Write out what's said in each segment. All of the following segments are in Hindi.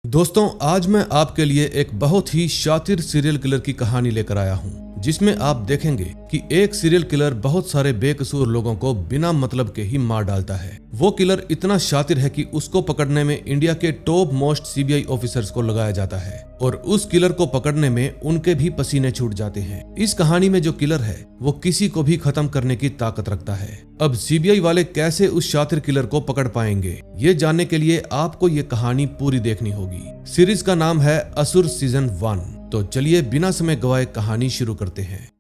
दोस्तों, आज मैं आपके लिए एक बहुत ही शातिर सीरियल किलर की कहानी लेकर आया हूं, जिसमें आप देखेंगे कि एक सीरियल किलर बहुत सारे बेकसूर लोगों को बिना मतलब के ही मार डालता है। वो किलर इतना शातिर है कि उसको पकड़ने में इंडिया के टॉप मोस्ट सीबीआई ऑफिसर्स को लगाया जाता है और उस किलर को पकड़ने में उनके भी पसीने छूट जाते हैं। इस कहानी में जो किलर है वो किसी को भी खत्म करने की ताकत रखता है। अब सीबीआई वाले कैसे उस शातिर किलर को पकड़ पाएंगे, ये जानने के लिए आपको ये कहानी पूरी देखनी होगी। सीरीज का नाम है असुर सीजन 1। तो चलिए बिना समय गवाए कहानी शुरू करते हैं।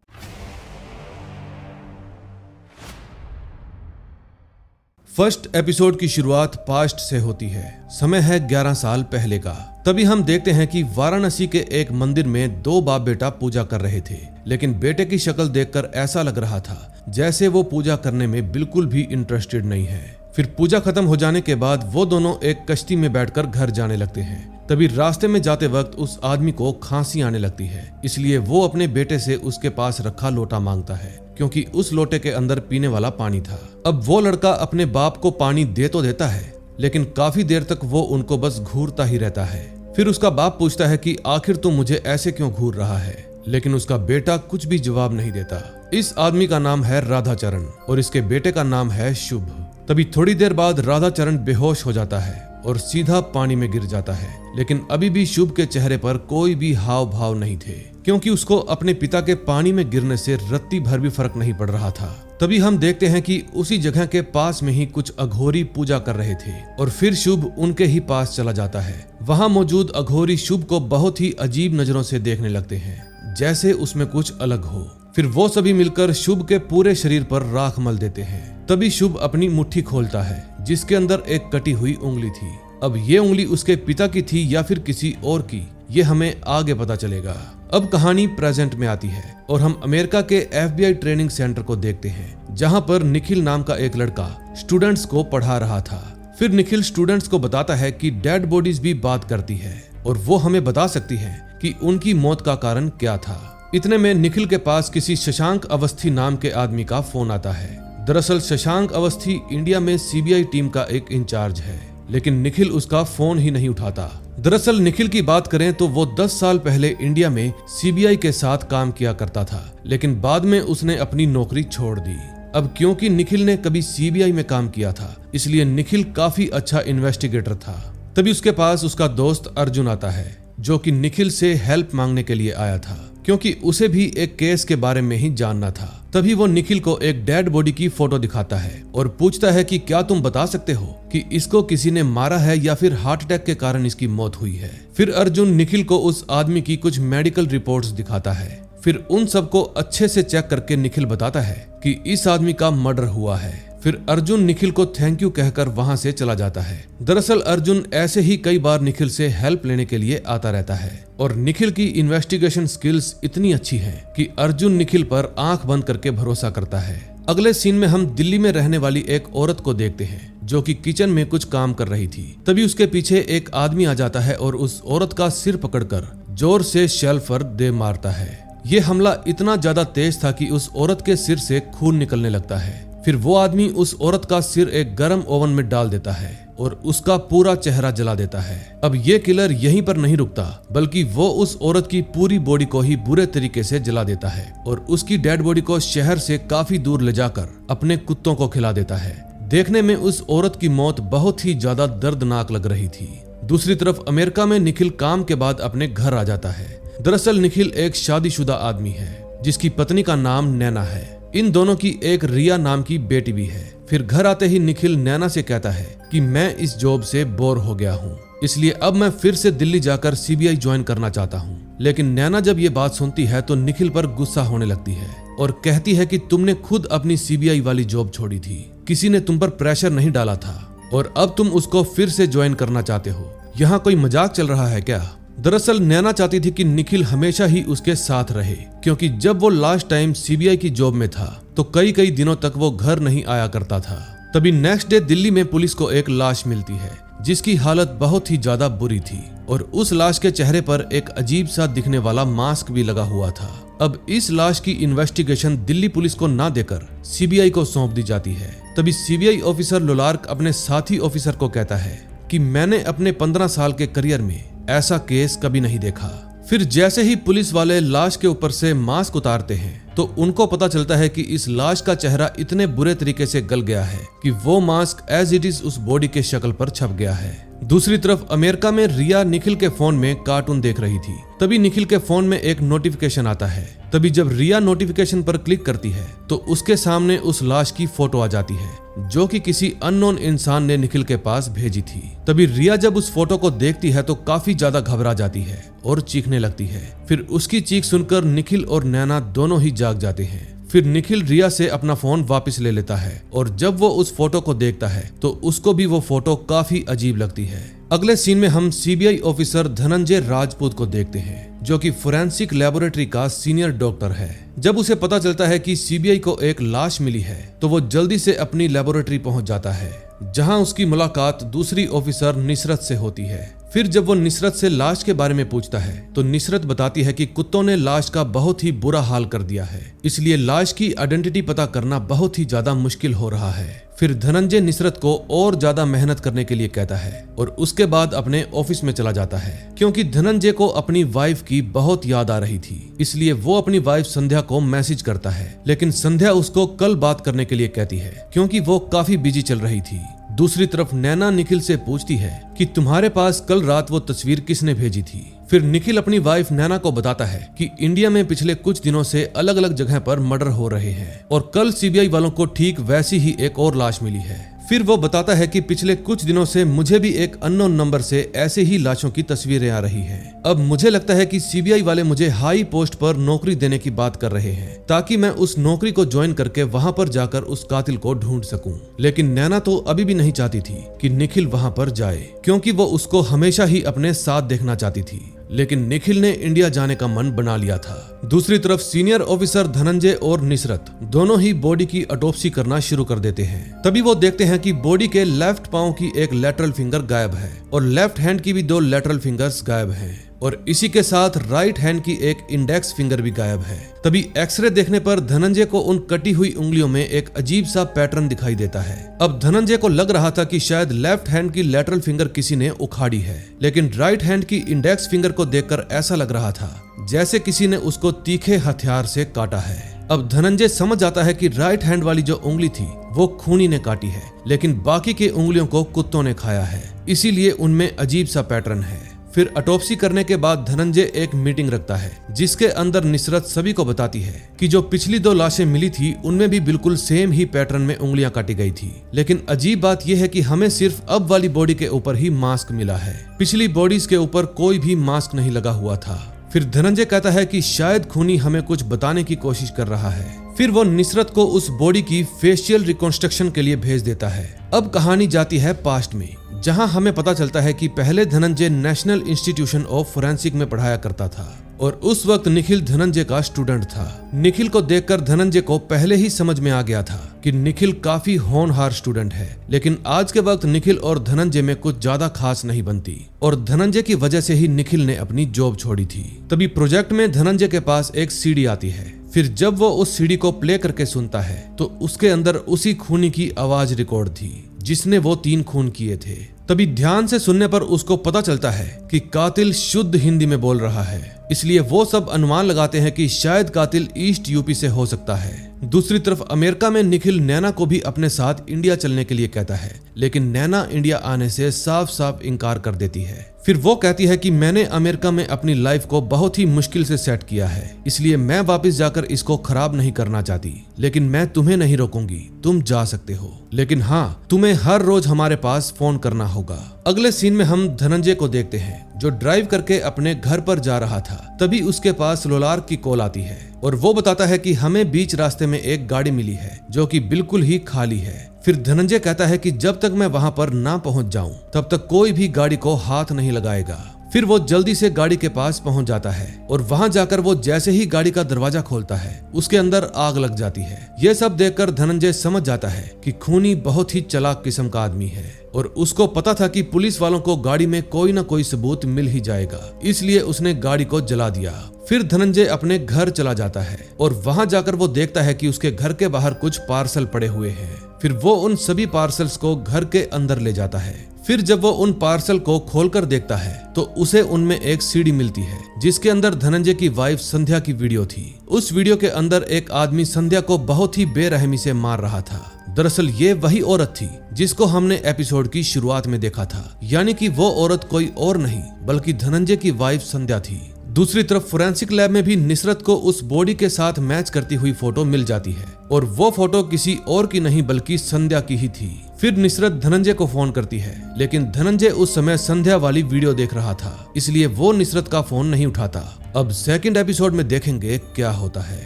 फर्स्ट एपिसोड की शुरुआत पास्ट से होती है। समय है 11 साल पहले का। तभी हम देखते हैं कि वाराणसी के एक मंदिर में दो बाप बेटा पूजा कर रहे थे, लेकिन बेटे की शक्ल देखकर ऐसा लग रहा था जैसे वो पूजा करने में बिल्कुल भी इंटरेस्टेड नहीं है। फिर पूजा खत्म हो जाने के बाद वो दोनों एक कश्ती में बैठकर घर जाने लगते हैं। तभी रास्ते में जाते वक्त उस आदमी को खांसी आने लगती है, इसलिए वो अपने बेटे से उसके पास रखा लोटा मांगता है, क्योंकि उस लोटे के अंदर पीने वाला पानी था। अब वो लड़का अपने बाप को पानी दे तो देता है, लेकिन काफी देर तक वो उनको बस घूरता ही रहता है। फिर उसका बाप पूछता है कि आखिर तू मुझे ऐसे क्यों घूर रहा है, लेकिन उसका बेटा कुछ भी जवाब नहीं देता। इस आदमी का नाम है राधाचरण और इसके बेटे का नाम है शुभ। तभी थोड़ी देर बाद राधाचरण बेहोश हो जाता है और सीधा पानी में गिर जाता है, लेकिन अभी भी शुभ के चेहरे पर कोई भी हाव भाव नहीं थे, क्योंकि उसको अपने पिता के पानी में गिरने से रत्ती भर भी फर्क नहीं पड़ रहा था। तभी हम देखते हैं कि उसी जगह के पास में ही कुछ अघोरी पूजा कर रहे थे और फिर शुभ उनके ही पास चला जाता है। वहां मौजूद अघोरी शुभ को बहुत ही अजीब नजरों से देखने लगते हैं, जैसे उसमें कुछ अलग हो। फिर वो सभी मिलकर शुभ के पूरे शरीर पर राख मल देते हैं। तभी शुभ अपनी मुट्ठी खोलता है, जिसके अंदर एक कटी हुई उंगली थी। अब ये उंगली उसके पिता की थी या फिर किसी और की, ये हमें आगे पता चलेगा। अब कहानी प्रेजेंट में आती है और हम अमेरिका के FBI ट्रेनिंग सेंटर को देखते हैं, जहां पर निखिल नाम का एक लड़का स्टूडेंट्स को पढ़ा रहा था। फिर निखिल स्टूडेंट्स को बताता है कि डेड बॉडीज भी बात करती है और वो हमें बता सकती है कि उनकी मौत का कारण क्या था। इतने में निखिल के पास किसी शशांक अवस्थी नाम के आदमी का फोन आता है। दरअसल शशांक अवस्थी इंडिया में सीबीआई टीम का एक इंचार्ज है, लेकिन निखिल उसका फोन ही नहीं उठाता। दरअसल निखिल की बात करें तो वो 10 साल पहले इंडिया में सीबीआई के साथ काम किया करता था, लेकिन बाद में उसने अपनी नौकरी छोड़ दी। अब क्योंकि निखिल ने कभी सीबीआई में काम किया था, इसलिए निखिल काफी अच्छा इन्वेस्टिगेटर था। तभी उसके पास उसका दोस्त अर्जुन आता है, जो कि निखिल से हेल्प मांगने के लिए आया था, क्योंकि उसे भी एक केस के बारे में ही जानना था। तभी वो निखिल को एक डेड बॉडी की फोटो दिखाता है और पूछता है कि क्या तुम बता सकते हो कि इसको किसी ने मारा है या फिर हार्ट अटैक के कारण इसकी मौत हुई है। फिर अर्जुन निखिल को उस आदमी की कुछ मेडिकल रिपोर्ट्स दिखाता है। फिर उन सबको अच्छे से चेक करके निखिल बताता है कि इस आदमी का मर्डर हुआ है। फिर अर्जुन निखिल को थैंक यू कहकर वहां से चला जाता है। दरअसल अर्जुन ऐसे ही कई बार निखिल से हेल्प लेने के लिए आता रहता है और निखिल की इन्वेस्टिगेशन स्किल्स इतनी अच्छी है कि अर्जुन निखिल पर आंख बंद करके भरोसा करता है। अगले सीन में हम दिल्ली में रहने वाली एक औरत को देखते हैं, जो कि किचन में कुछ काम कर रही थी। तभी उसके पीछे एक आदमी आ जाता है और उस औरत का सिर पकड़कर जोर से शेल्फ पर दे मारता है। ये हमला इतना ज्यादा तेज था कि उस औरत के सिर से खून निकलने लगता है। फिर वो आदमी उस औरत का सिर एक गर्म ओवन में डाल देता है और उसका पूरा चेहरा जला देता है। अब ये किलर यहीं पर नहीं रुकता, बल्कि वो उस औरत की पूरी बॉडी को ही बुरे तरीके से जला देता है और उसकी डेड बॉडी को शहर से काफी दूर ले जाकर अपने कुत्तों को खिला देता है। देखने में उस औरत की मौत बहुत ही ज्यादा दर्दनाक लग रही थी। दूसरी तरफ अमेरिका में निखिल काम के बाद अपने घर आ जाता है। दरअसल निखिल एक शादीशुदा आदमी है, जिसकी पत्नी का नाम नैना है। इन दोनों की एक रिया नाम की बेटी भी है। फिर घर आते ही निखिल नैना से कहता है कि मैं इस जॉब से बोर हो गया हूँ, इसलिए अब मैं फिर से दिल्ली जाकर सीबीआई ज्वाइन करना चाहता हूँ। लेकिन नैना जब ये बात सुनती है तो निखिल पर गुस्सा होने लगती है और कहती है कि तुमने खुद अपनी सीबीआई वाली जॉब छोड़ी थी, किसी ने तुम पर प्रेशर नहीं डाला था और अब तुम उसको फिर से ज्वाइन करना चाहते हो। यहाँ कोई मजाक चल रहा है क्या? दरअसल नैना चाहती थी कि निखिल हमेशा ही उसके साथ रहे, क्योंकि जब वो लास्ट टाइम सीबीआई की जॉब में था तो कई दिनों तक वो घर नहीं आया करता था। तभी नेक्स्ट डे दिल्ली में पुलिस को एक लाश मिलती है, जिसकी हालत बहुत ही ज्यादा बुरी थी और उस लाश के चेहरे पर एक अजीब सा दिखने वाला मास्क भी लगा हुआ था। अब इस लाश की इन्वेस्टिगेशन दिल्ली पुलिस को ना देकर सीबीआई को सौंप दी जाती है। तभी सीबीआई ऑफिसर लोलार्क अपने साथी ऑफिसर को कहता है कि मैंने अपने 15 साल के करियर में ऐसा केस कभी नहीं देखा। फिर जैसे ही पुलिस वाले लाश के ऊपर से मास्क उतारते हैं तो उनको पता चलता है कि इस लाश का चेहरा इतने बुरे तरीके से गल गया है कि वो मास्क एज इट इज उस बॉडी के शक्ल पर छप गया है। दूसरी तरफ अमेरिका में रिया निखिल के फोन में कार्टून देख रही थी। तभी निखिल के फोन में एक नोटिफिकेशन आता है। तभी जब रिया नोटिफिकेशन पर क्लिक करती है तो उसके सामने उस लाश की फोटो आ जाती है जो कि किसी अननोन इंसान ने निखिल के पास भेजी थी। तभी रिया जब उस फोटो को देखती है तो काफी ज्यादा घबरा जाती है और चीखने लगती है। फिर उसकी चीख सुनकर निखिल और नैना दोनों ही जाग जाते हैं। फिर निखिल रिया से अपना फोन वापस ले लेता है और जब वो उस फोटो को देखता है तो उसको भी वो फोटो काफी अजीब लगती है। अगले सीन में हम सीबीआई ऑफिसर धनंजय राजपूत को देखते हैं जो कि फोरेंसिक लेबोरेटरी का सीनियर डॉक्टर है। जब उसे पता चलता है कि सीबीआई को एक लाश मिली है तो वो जल्दी से अपनी लेबोरेटरी पहुंच जाता है जहां उसकी मुलाकात दूसरी ऑफिसर निसरत से होती है। फिर जब वो निसरत से लाश के बारे में पूछता है तो निसरत बताती है कि कुत्तों ने लाश का बहुत ही बुरा हाल कर दिया है, इसलिए लाश की आइडेंटिटी पता करना बहुत ही ज्यादा मुश्किल हो रहा है। फिर धनंजय निसरत को और ज्यादा मेहनत करने के लिए कहता है और उसके बाद अपने ऑफिस में चला जाता है क्योंकि धनंजय को अपनी वाइफ की बहुत याद आ रही थी। इसलिए वो अपनी वाइफ संध्या को मैसेज करता है, लेकिन संध्या उसको कल बात करने के लिए कहती है क्योंकि वो काफी बिजी चल रही थी। दूसरी तरफ नैना निखिल से पूछती है कि तुम्हारे पास कल रात वो तस्वीर किसने भेजी थी। फिर निखिल अपनी वाइफ नैना को बताता है कि इंडिया में पिछले कुछ दिनों से अलग अलग जगह पर मर्डर हो रहे हैं और कल सीबीआई वालों को ठीक वैसी ही एक और लाश मिली है। फिर वो बताता है कि पिछले कुछ दिनों से मुझे भी एक अननोन नंबर से ऐसे ही लाशों की तस्वीरें आ रही हैं। अब मुझे लगता है कि सीबीआई वाले मुझे हाई पोस्ट पर नौकरी देने की बात कर रहे हैं ताकि मैं उस नौकरी को ज्वाइन करके वहां पर जाकर उस कातिल को ढूंढ सकूं। लेकिन नैना तो अभी भी नहीं चाहती थी कि निखिल वहां पर जाए क्योंकि वो उसको हमेशा ही अपने साथ देखना चाहती थी, लेकिन निखिल ने इंडिया जाने का मन बना लिया था। दूसरी तरफ सीनियर ऑफिसर धनंजय और निसरत दोनों ही बॉडी की ऑटोप्सी करना शुरू कर देते हैं। तभी वो देखते हैं कि बॉडी के लेफ्ट पांव की एक लैटरल फिंगर गायब है और लेफ्ट हैंड की भी 2 लैटरल फिंगर्स गायब हैं और इसी के साथ राइट हैंड की एक इंडेक्स फिंगर भी गायब है। तभी एक्सरे देखने पर धनंजय को उन कटी हुई उंगलियों में एक अजीब सा पैटर्न दिखाई देता है। अब धनंजय को लग रहा था कि शायद लेफ्ट हैंड की लैटरल फिंगर किसी ने उखाड़ी है, लेकिन राइट हैंड की इंडेक्स फिंगर को देखकर ऐसा लग रहा था जैसे किसी ने उसको तीखे हथियार से काटा है। अब धनंजय समझ जाता है कि राइट हैंड वाली जो उंगली थी वो खूनी ने काटी है, लेकिन बाकी की उंगलियों को कुत्तों ने खाया है, इसीलिए उनमें अजीब सा पैटर्न है। फिर ऑटोप्सी करने के बाद धनंजय एक मीटिंग रखता है जिसके अंदर निसरत सभी को बताती है कि जो पिछली 2 लाशें मिली थी उनमें भी बिल्कुल सेम ही पैटर्न में उंगलियां काटी गई थी। लेकिन अजीब बात यह है कि हमें सिर्फ अब वाली बॉडी के ऊपर ही मास्क मिला है, पिछली बॉडीज के ऊपर कोई भी मास्क नहीं लगा हुआ था। फिर धनंजय कहता है कि शायद खूनी हमें कुछ बताने की कोशिश कर रहा है। फिर वो निसरत को उस बॉडी की फेशियल रिकंस्ट्रक्शन के लिए भेज देता है। अब कहानी जाती है पास्ट में, जहां हमें पता चलता है कि पहले Dhananjay national institution of forensic में पढ़ाया करता था और उस वक्त निखिल धनंजय का स्टूडेंट था। निखिल को देखकर धनंजय को पहले ही समझ में आ गया था कि निखिल काफी होनहार स्टूडेंट है, लेकिन आज के वक्त निखिल और धनंजय में कुछ ज्यादा खास नहीं बनती और धनंजय की वजह से ही निखिल ने अपनी जॉब छोड़ी थी। तभी प्रोजेक्ट में धनंजय के पास एक सीडी आती है। फिर जब वो उस सीडी को प्ले करके सुनता है तो उसके अंदर उसी खूनी की आवाज रिकॉर्ड थी जिसने वो 3 खून किए थे। तभी ध्यान से सुनने पर उसको पता चलता है कि कातिल शुद्ध हिंदी में बोल रहा है, इसलिए वो सब अनुमान लगाते हैं कि शायद कातिल ईस्ट यूपी से हो सकता है। दूसरी तरफ अमेरिका में निखिल नैना को भी अपने साथ इंडिया चलने के लिए कहता है, लेकिन नैना इंडिया आने से साफ साफ इनकार कर देती है। फिर वो कहती है कि मैंने अमेरिका में अपनी लाइफ को बहुत ही मुश्किल से सेट किया है, इसलिए मैं वापस जाकर इसको खराब नहीं करना चाहती, लेकिन मैं तुम्हें नहीं रोकूंगी, तुम जा सकते हो, लेकिन हाँ तुम्हें हर रोज हमारे पास फोन करना होगा। अगले सीन में हम धनंजय को देखते हैं जो ड्राइव करके अपने घर पर जा रहा था। तभी उसके पास लोलार की कॉल आती है और वो बताता है कि हमें बीच रास्ते में एक गाड़ी मिली है जो कि बिल्कुल ही खाली है। फिर धनंजय कहता है कि जब तक मैं वहां पर ना पहुंच जाऊं तब तक कोई भी गाड़ी को हाथ नहीं लगाएगा। फिर वो जल्दी से गाड़ी के पास पहुंच जाता है और वहां जाकर वो जैसे ही गाड़ी का दरवाजा खोलता है उसके अंदर आग लग जाती है। ये सब देखकर धनंजय समझ जाता है कि खूनी बहुत ही चालाक किस्म का आदमी है और उसको पता था कि पुलिस वालों को गाड़ी में कोई ना कोई सबूत मिल ही जाएगा, इसलिए उसने गाड़ी को जला दिया। फिर धनंजय अपने घर चला जाता है और वहां जाकर वो देखता है कि उसके घर के बाहर कुछ पार्सल पड़े हुए हैं। फिर वो उन सभी पार्सल्स को घर के अंदर ले जाता है। फिर जब वो उन पार्सल को खोलकर देखता है तो उसे उनमें एक सीडी मिलती है जिसके अंदर धनंजय की वाइफ संध्या की वीडियो थी। उस वीडियो के अंदर एक आदमी संध्या को बहुत ही बेरहमी से मार रहा था। दरअसल ये वही औरत थी जिसको हमने एपिसोड की शुरुआत में देखा था, यानी कि वो औरत कोई और नहीं बल्कि धनंजय की वाइफ संध्या थी। दूसरी तरफ फोरेंसिक लैब में भी निसरत को उस बॉडी के साथ मैच करती हुई फोटो मिल जाती है और वो फोटो किसी और की नहीं बल्कि संध्या की ही थी। फिर निसरत धनंजय को फोन करती है, लेकिन धनंजय उस समय संध्या वाली वीडियो देख रहा था, इसलिए वो निसरत का फोन नहीं उठाता। अब सेकंड एपिसोड में देखेंगे क्या होता है।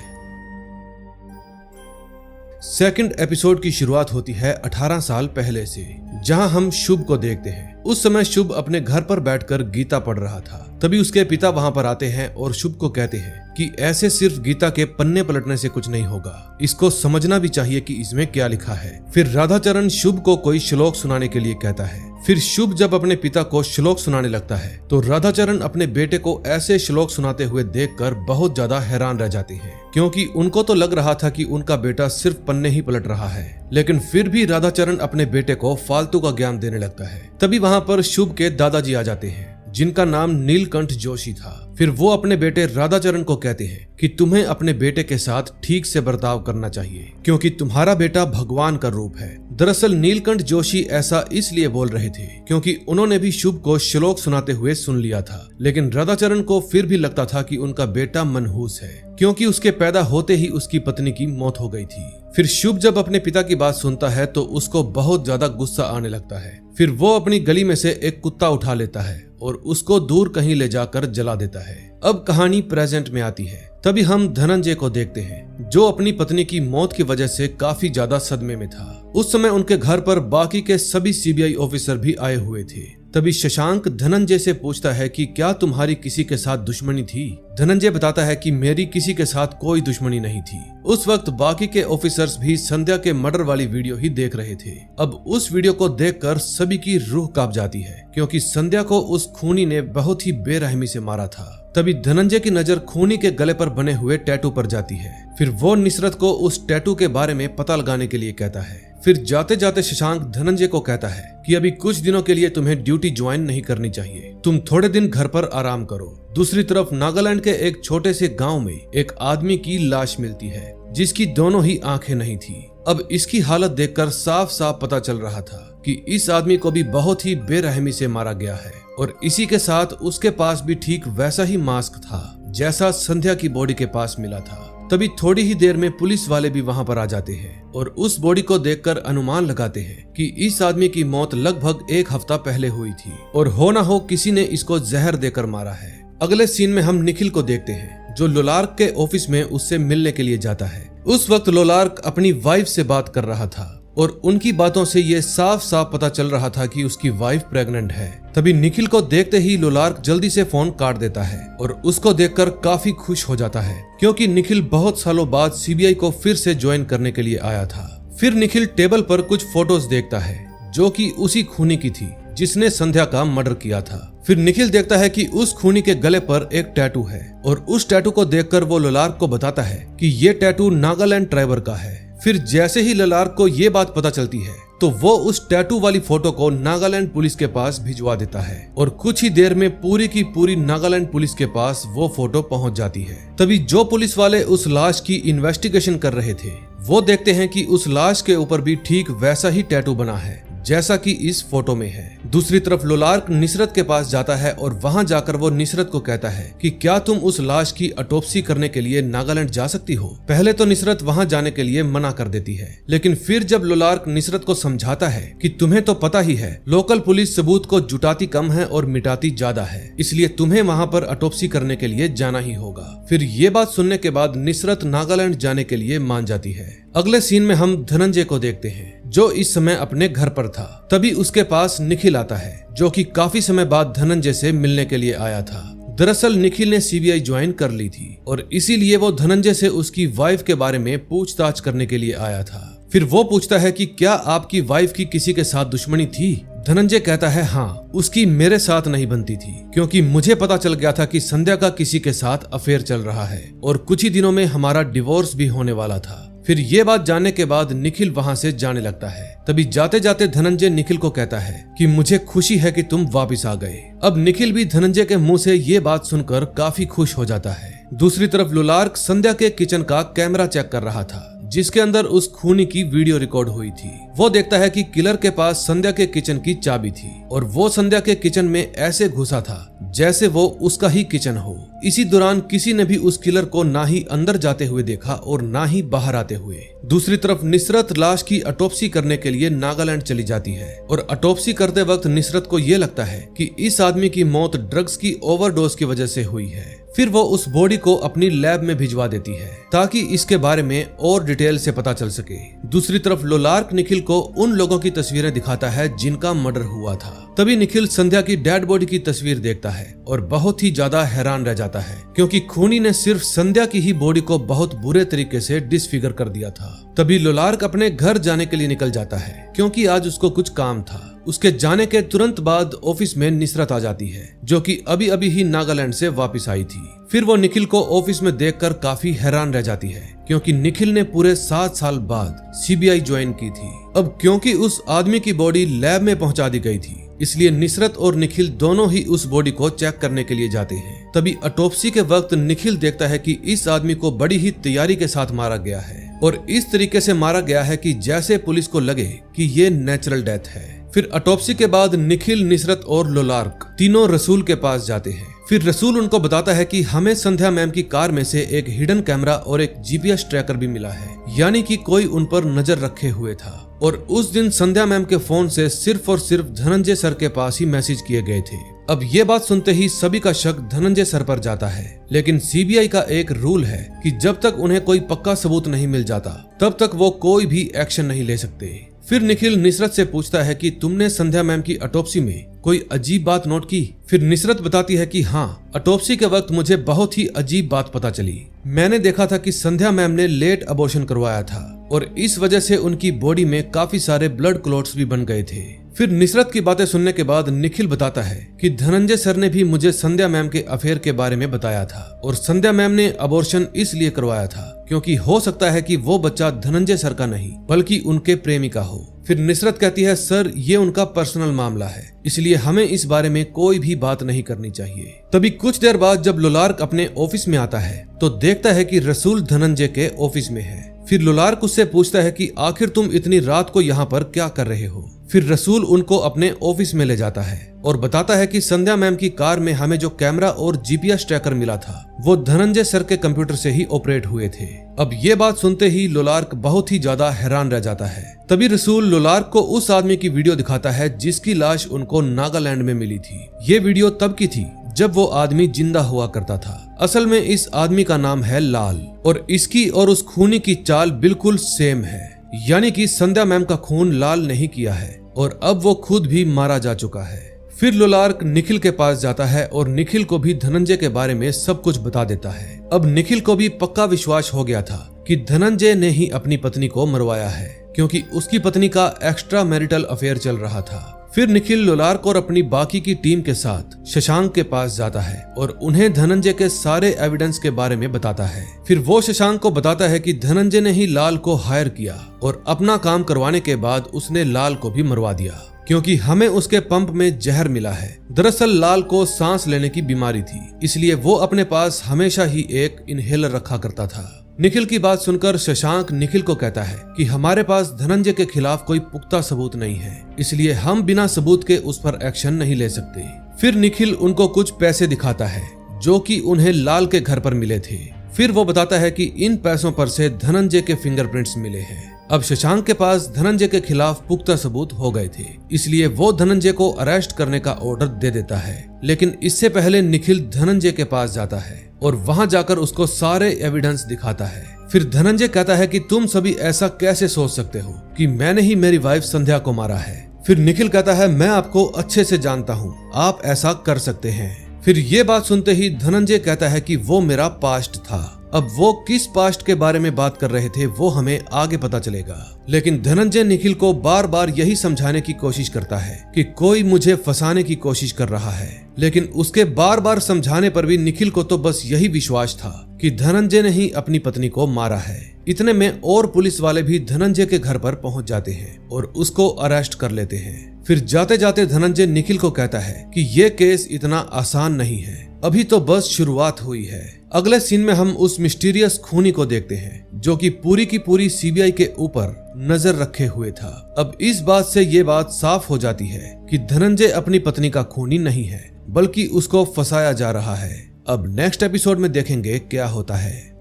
सेकंड एपिसोड की शुरुआत होती है 18 साल पहले से, जहां हम शुभ को देखते हैं। उस समय शुभ अपने घर पर बैठकर गीता पढ़ रहा था। तभी उसके पिता वहां पर आते हैं और शुभ को कहते हैं कि ऐसे सिर्फ गीता के पन्ने पलटने से कुछ नहीं होगा, इसको समझना भी चाहिए कि इसमें क्या लिखा है। फिर राधाचरण शुभ को कोई श्लोक सुनाने के लिए कहता है। फिर शुभ जब अपने पिता को श्लोक सुनाने लगता है तो राधाचरण अपने बेटे को ऐसे श्लोक सुनाते हुए देखकर बहुत ज्यादा हैरान रह जाते हैं, क्योंकि उनको तो लग रहा था कि उनका बेटा सिर्फ पन्ने ही पलट रहा है, लेकिन फिर भी राधाचरण अपने बेटे को फालतू का ज्ञान देने लगता है। तभी वहां पर शुभ के दादाजी आ जाते हैं जिनका नाम नीलकंठ जोशी था। फिर वो अपने बेटे राधाचरण को कहते हैं कि तुम्हें अपने बेटे के साथ ठीक से बर्ताव करना चाहिए, क्योंकि तुम्हारा बेटा भगवान का रूप है। दरअसल नीलकंठ जोशी ऐसा इसलिए बोल रहे थे क्योंकि उन्होंने भी शुभ को श्लोक सुनाते हुए सुन लिया था, लेकिन राधाचरण को फिर भी लगता था कि उनका बेटा मनहूस है, क्योंकि उसके पैदा होते ही उसकी पत्नी की मौत हो गई थी। फिर शुभ जब अपने पिता की बात सुनता है तो उसको बहुत ज्यादा गुस्सा आने लगता है। फिर वो अपनी गली में से एक कुत्ता उठा लेता है और उसको दूर कहीं ले जाकर जला देता है। अब कहानी प्रेजेंट में आती है। तभी हम धनंजय को देखते हैं जो अपनी पत्नी की मौत की वजह से काफी ज्यादा सदमे में था। उस समय उनके घर पर बाकी के सभी सीबीआई ऑफिसर भी आए हुए थे। तभी शशांक धनंजय से पूछता है कि क्या तुम्हारी किसी के साथ दुश्मनी थी। धनंजय बताता है कि मेरी किसी के साथ कोई दुश्मनी नहीं थी। उस वक्त बाकी के ऑफिसर्स भी संध्या के मर्डर वाली वीडियो ही देख रहे थे। अब उस वीडियो को देखकर सभी की रूह कांप जाती है, क्योंकि संध्या को उस खूनी ने बहुत ही बेरहमी से मारा था। तभी धनंजय की नजर खूनी के गले पर बने हुए टैटू पर जाती है। फिर वो निसरत को उस टैटू के बारे में पता लगाने के लिए कहता है। फिर जाते जाते शशांक धनंजय को कहता है कि अभी कुछ दिनों के लिए तुम्हें ड्यूटी ज्वाइन नहीं करनी चाहिए, तुम थोड़े दिन घर पर आराम करो। दूसरी तरफ नागालैंड के एक छोटे से गांव में एक आदमी की लाश मिलती है जिसकी दोनों ही आंखें नहीं थी। अब इसकी हालत देखकर साफ साफ पता चल रहा था कि इस आदमी को भी बहुत ही बेरहमी से मारा गया है, और इसी के साथ उसके पास भी ठीक वैसा ही मास्क था जैसा संध्या की बॉडी के पास मिला था। तभी थोड़ी ही देर में पुलिस वाले भी वहां पर आ जाते हैं और उस बॉडी को देखकर अनुमान लगाते हैं कि इस आदमी की मौत लगभग एक हफ्ता पहले हुई थी और हो ना हो किसी ने इसको जहर देकर मारा है। अगले सीन में हम निखिल को देखते हैं जो लोलार्क के ऑफिस में उससे मिलने के लिए जाता है। उस वक्त लोलार्क अपनी वाइफ से बात कर रहा था और उनकी बातों से ये साफ साफ पता चल रहा था कि उसकी वाइफ प्रेग्नेंट है। तभी निखिल को देखते ही लोलार्क जल्दी से फोन काट देता है और उसको देखकर काफी खुश हो जाता है, क्योंकि निखिल बहुत सालों बाद सीबीआई को फिर से ज्वाइन करने के लिए आया था। फिर निखिल टेबल पर कुछ फोटोज देखता है जो कि उसी खूनी की थी जिसने संध्या का मर्डर किया था। फिर निखिल देखता है कि उस खूनी के गले पर एक टैटू है और उस टैटू को देखकर वो लोलार्क को बताता है कि ये टैटू नागालैंड ट्राइबर का है। फिर जैसे ही लोलार्क को ये बात पता चलती है तो वो उस टैटू वाली फोटो को नागालैंड पुलिस के पास भिजवा देता है और कुछ ही देर में पूरी की पूरी नागालैंड पुलिस के पास वो फोटो पहुंच जाती है। तभी जो पुलिस वाले उस लाश की इन्वेस्टिगेशन कर रहे थे वो देखते हैं कि उस लाश के ऊपर भी ठीक वैसा ही टैटू बना है जैसा कि इस फोटो में है। दूसरी तरफ लोलार्क निसरत के पास जाता है और वहां जाकर वो निसरत को कहता है कि क्या तुम उस लाश की ऑटोप्सी करने के लिए नागालैंड जा सकती हो। पहले तो निसरत वहां जाने के लिए मना कर देती है, लेकिन फिर जब लोलार्क निसरत को समझाता है कि तुम्हें तो पता ही है लोकल पुलिस सबूत को जुटाती कम है और मिटाती ज्यादा है, इसलिए तुम्हें वहां पर ऑटोप्सी करने के लिए जाना ही होगा। फिर ये बात सुनने के बाद निसरत नागालैंड जाने के लिए मान जाती है। अगले सीन में हम धनंजय को देखते हैं जो इस समय अपने घर पर था। तभी उसके पास निखिल आता है जो कि काफी समय बाद धनंजय से मिलने के लिए आया था। दरअसल निखिल ने सीबीआई ज्वाइन कर ली थी और इसीलिए वो धनंजय से उसकी वाइफ के बारे में पूछताछ करने के लिए आया था। फिर वो पूछता है कि क्या आपकी वाइफ की किसी के साथ दुश्मनी थी। धनंजय कहता है हाँ, उसकी मेरे साथ नहीं बनती थी क्योंकि मुझे पता चल गया था कि संध्या का किसी के साथ अफेयर चल रहा है और कुछ ही दिनों में हमारा डिवोर्स भी होने वाला था। फिर ये बात जानने के बाद निखिल वहाँ से जाने लगता है। तभी जाते जाते धनंजय निखिल को कहता है कि मुझे खुशी है कि तुम वापस आ गए। अब निखिल भी धनंजय के मुंह से ये बात सुनकर काफी खुश हो जाता है। दूसरी तरफ लुलार्क संध्या के किचन का कैमरा चेक कर रहा था, जिसके अंदर उस खूनी की वीडियो रिकॉर्ड हुई थी। वो देखता है कि किलर के पास संध्या के किचन की चाबी थी और वो संध्या के किचन में ऐसे घुसा था जैसे वो उसका ही किचन हो। इसी दौरान किसी ने भी उस किलर को ना ही अंदर जाते हुए देखा और ना ही बाहर आते हुए। दूसरी तरफ निसरत लाश की ऑटोप्सी करने के लिए नागालैंड चली जाती है और ऑटोप्सी करते वक्त निसरत को ये लगता है कि इस आदमी की मौत ड्रग्स की ओवरडोज की वजह से हुई है। फिर वो उस बॉडी को अपनी लैब में भिजवा देती है ताकि इसके बारे में और डिटेल से पता चल सके। दूसरी तरफ लुलार्क निखिल को उन लोगों की तस्वीरें दिखाता है जिनका मर्डर हुआ था। तभी निखिल संध्या की डेड बॉडी की तस्वीर देखता है और बहुत ही ज्यादा हैरान रह जाता है, क्योंकि खूनी ने सिर्फ संध्या की ही बॉडी को बहुत बुरे तरीके से डिसफिगर कर दिया था। तभी लुलार्क अपने घर जाने के लिए निकल जाता है, क्योंकि आज उसको कुछ काम था। उसके जाने के तुरंत बाद ऑफिस में निसरत आ जाती है, जो कि अभी अभी ही नागालैंड से वापस आई थी। फिर वो निखिल को ऑफिस में देखकर काफी हैरान रह जाती है, क्योंकि निखिल ने पूरे 7 साल बाद सीबीआई ज्वाइन की थी। अब क्योंकि उस आदमी की बॉडी लैब में पहुंचा दी गई थी, इसलिए निसरत और निखिल दोनों ही उस बॉडी को चेक करने के लिए जाते हैं। तभी ऑटोप्सी के वक्त निखिल देखता है कि इस आदमी को बड़ी ही तैयारी के साथ मारा गया है और इस तरीके से मारा गया है कि जैसे पुलिस को लगे कि ये नेचुरल डेथ है। फिर ऑटोप्सी के बाद निखिल, निसरत और लुलार्क तीनों रसूल के पास जाते हैं। फिर रसूल उनको बताता है कि हमें संध्या मैम की कार में से एक हिडन कैमरा और एक जीपीएस ट्रैकर भी मिला है, यानी कि कोई उन पर नजर रखे हुए था। और उस दिन संध्या मैम के फोन से सिर्फ और सिर्फ धनंजय सर के पास ही मैसेज किए गए थे। अब ये बात सुनते ही सभी का शक धनंजय सर पर जाता है, लेकिन सीबीआई का एक रूल है कि जब तक उन्हें कोई पक्का सबूत नहीं मिल जाता तब तक वो कोई भी एक्शन नहीं ले सकते। फिर निखिल निसरत से पूछता है कि तुमने संध्या मैम की ऑटोप्सी में कोई अजीब बात नोट की? फिर निसरत बताती है कि हाँ, ऑटोप्सी के वक्त मुझे बहुत ही अजीब बात पता चली। मैंने देखा था कि संध्या मैम ने लेट अबॉर्शन करवाया था और इस वजह से उनकी बॉडी में काफी सारे ब्लड क्लॉट्स भी बन गए थे। फिर निसरत की बातें सुनने के बाद निखिल बताता है कि धनंजय सर ने भी मुझे संध्या मैम के अफेयर के बारे में बताया था और संध्या मैम ने अबॉर्शन इसलिए करवाया था क्योंकि हो सकता है कि वो बच्चा धनंजय सर का नहीं बल्कि उनके प्रेमी का हो। फिर निसरत कहती है, सर ये उनका पर्सनल मामला है, इसलिए हमें इस बारे में कोई भी बात नहीं करनी चाहिए। तभी कुछ देर बाद जब लुलार्क अपने ऑफिस में आता है तो देखता है कि रसूल धनंजय के ऑफिस में है। फिर लुलार्क उससे पूछता है कि आखिर तुम इतनी रात को यहाँ पर क्या कर रहे हो? फिर रसूल उनको अपने ऑफिस में ले जाता है और बताता है कि संध्या मैम की कार में हमें जो कैमरा और जीपीएस ट्रैकर मिला था वो धनंजय सर के कंप्यूटर से ही ऑपरेट हुए थे। अब ये बात सुनते ही लुलार्क बहुत ही ज्यादा हैरान रह जाता है। तभी रसूल लुलार्क को उस आदमी की वीडियो दिखाता है जिसकी लाश उनको नागालैंड में मिली थी। ये वीडियो तब की थी जब वो आदमी जिंदा हुआ करता था। असल में इस आदमी का नाम है लाल और इसकी और उस खूनी की चाल बिल्कुल सेम है, यानी कि संध्या मैम का खून लाल नहीं किया है और अब वो खुद भी मारा जा चुका है। फिर लुलार्क निखिल के पास जाता है और निखिल को भी धनंजय के बारे में सब कुछ बता देता है। अब निखिल को भी पक्का विश्वास हो गया था कि धनंजय ने ही अपनी पत्नी को मरवाया है, क्योंकि उसकी पत्नी का एक्स्ट्रा मैरिटल अफेयर चल रहा था। फिर निखिल लुलार्क और अपनी बाकी की टीम के साथ शशांक के पास जाता है और उन्हें धनंजय के सारे एविडेंस के बारे में बताता है। फिर वो शशांक को बताता है कि धनंजय ने ही लाल को हायर किया और अपना काम करवाने के बाद उसने लाल को भी मरवा दिया, क्योंकि हमें उसके पंप में जहर मिला है। दरअसल लाल को सांस लेने की बीमारी थी, इसलिए वो अपने पास हमेशा ही एक इनहेलर रखा करता था। निखिल की बात सुनकर शशांक निखिल को कहता है कि हमारे पास धनंजय के खिलाफ कोई पुख्ता सबूत नहीं है, इसलिए हम बिना सबूत के उस पर एक्शन नहीं ले सकते। फिर निखिल उनको कुछ पैसे दिखाता है जो कि उन्हें लाल के घर पर मिले थे। फिर वो बताता है कि इन पैसों पर से धनंजय के फिंगरप्रिंट्स मिले हैं। अब शशांक के पास धनंजय के खिलाफ पुख्ता सबूत हो गए थे, इसलिए वो धनंजय को अरेस्ट करने का ऑर्डर दे देता है। लेकिन इससे पहले निखिल धनंजय के पास जाता है और वहां जाकर उसको सारे एविडेंस दिखाता है। फिर धनंजय कहता है कि तुम सभी ऐसा कैसे सोच सकते हो कि मैंने ही मेरी वाइफ संध्या को मारा है। फिर निखिल कहता है, मैं आपको अच्छे से जानता हूँ, आप ऐसा कर सकते हैं। फिर ये बात सुनते ही धनंजय कहता है कि वो मेरा पास्ट था, अब वो किस पास्ट के बारे में बात कर रहे थे वो हमें आगे पता चलेगा। लेकिन धनंजय निखिल को बार बार यही समझाने की कोशिश करता है कि कोई मुझे फंसाने की कोशिश कर रहा है, लेकिन उसके बार बार समझाने पर भी निखिल को तो बस यही विश्वास था कि धनंजय ने ही अपनी पत्नी को मारा है। इतने में और पुलिस वाले भी धनंजय के घर पर पहुंच जाते हैं और उसको अरेस्ट कर लेते हैं। फिर जाते जाते धनंजय निखिल को कहता है कि ये केस इतना आसान नहीं है, अभी तो बस शुरुआत हुई है। अगले सीन में हम उस मिस्टीरियस खूनी को देखते हैं जो कि पूरी की पूरी सीबीआई के ऊपर नजर रखे हुए था। अब इस बात से ये बात साफ हो जाती है कि धनंजय अपनी पत्नी का खूनी नहीं है, बल्कि उसको फंसाया जा रहा है। अब नेक्स्ट एपिसोड में देखेंगे क्या होता है।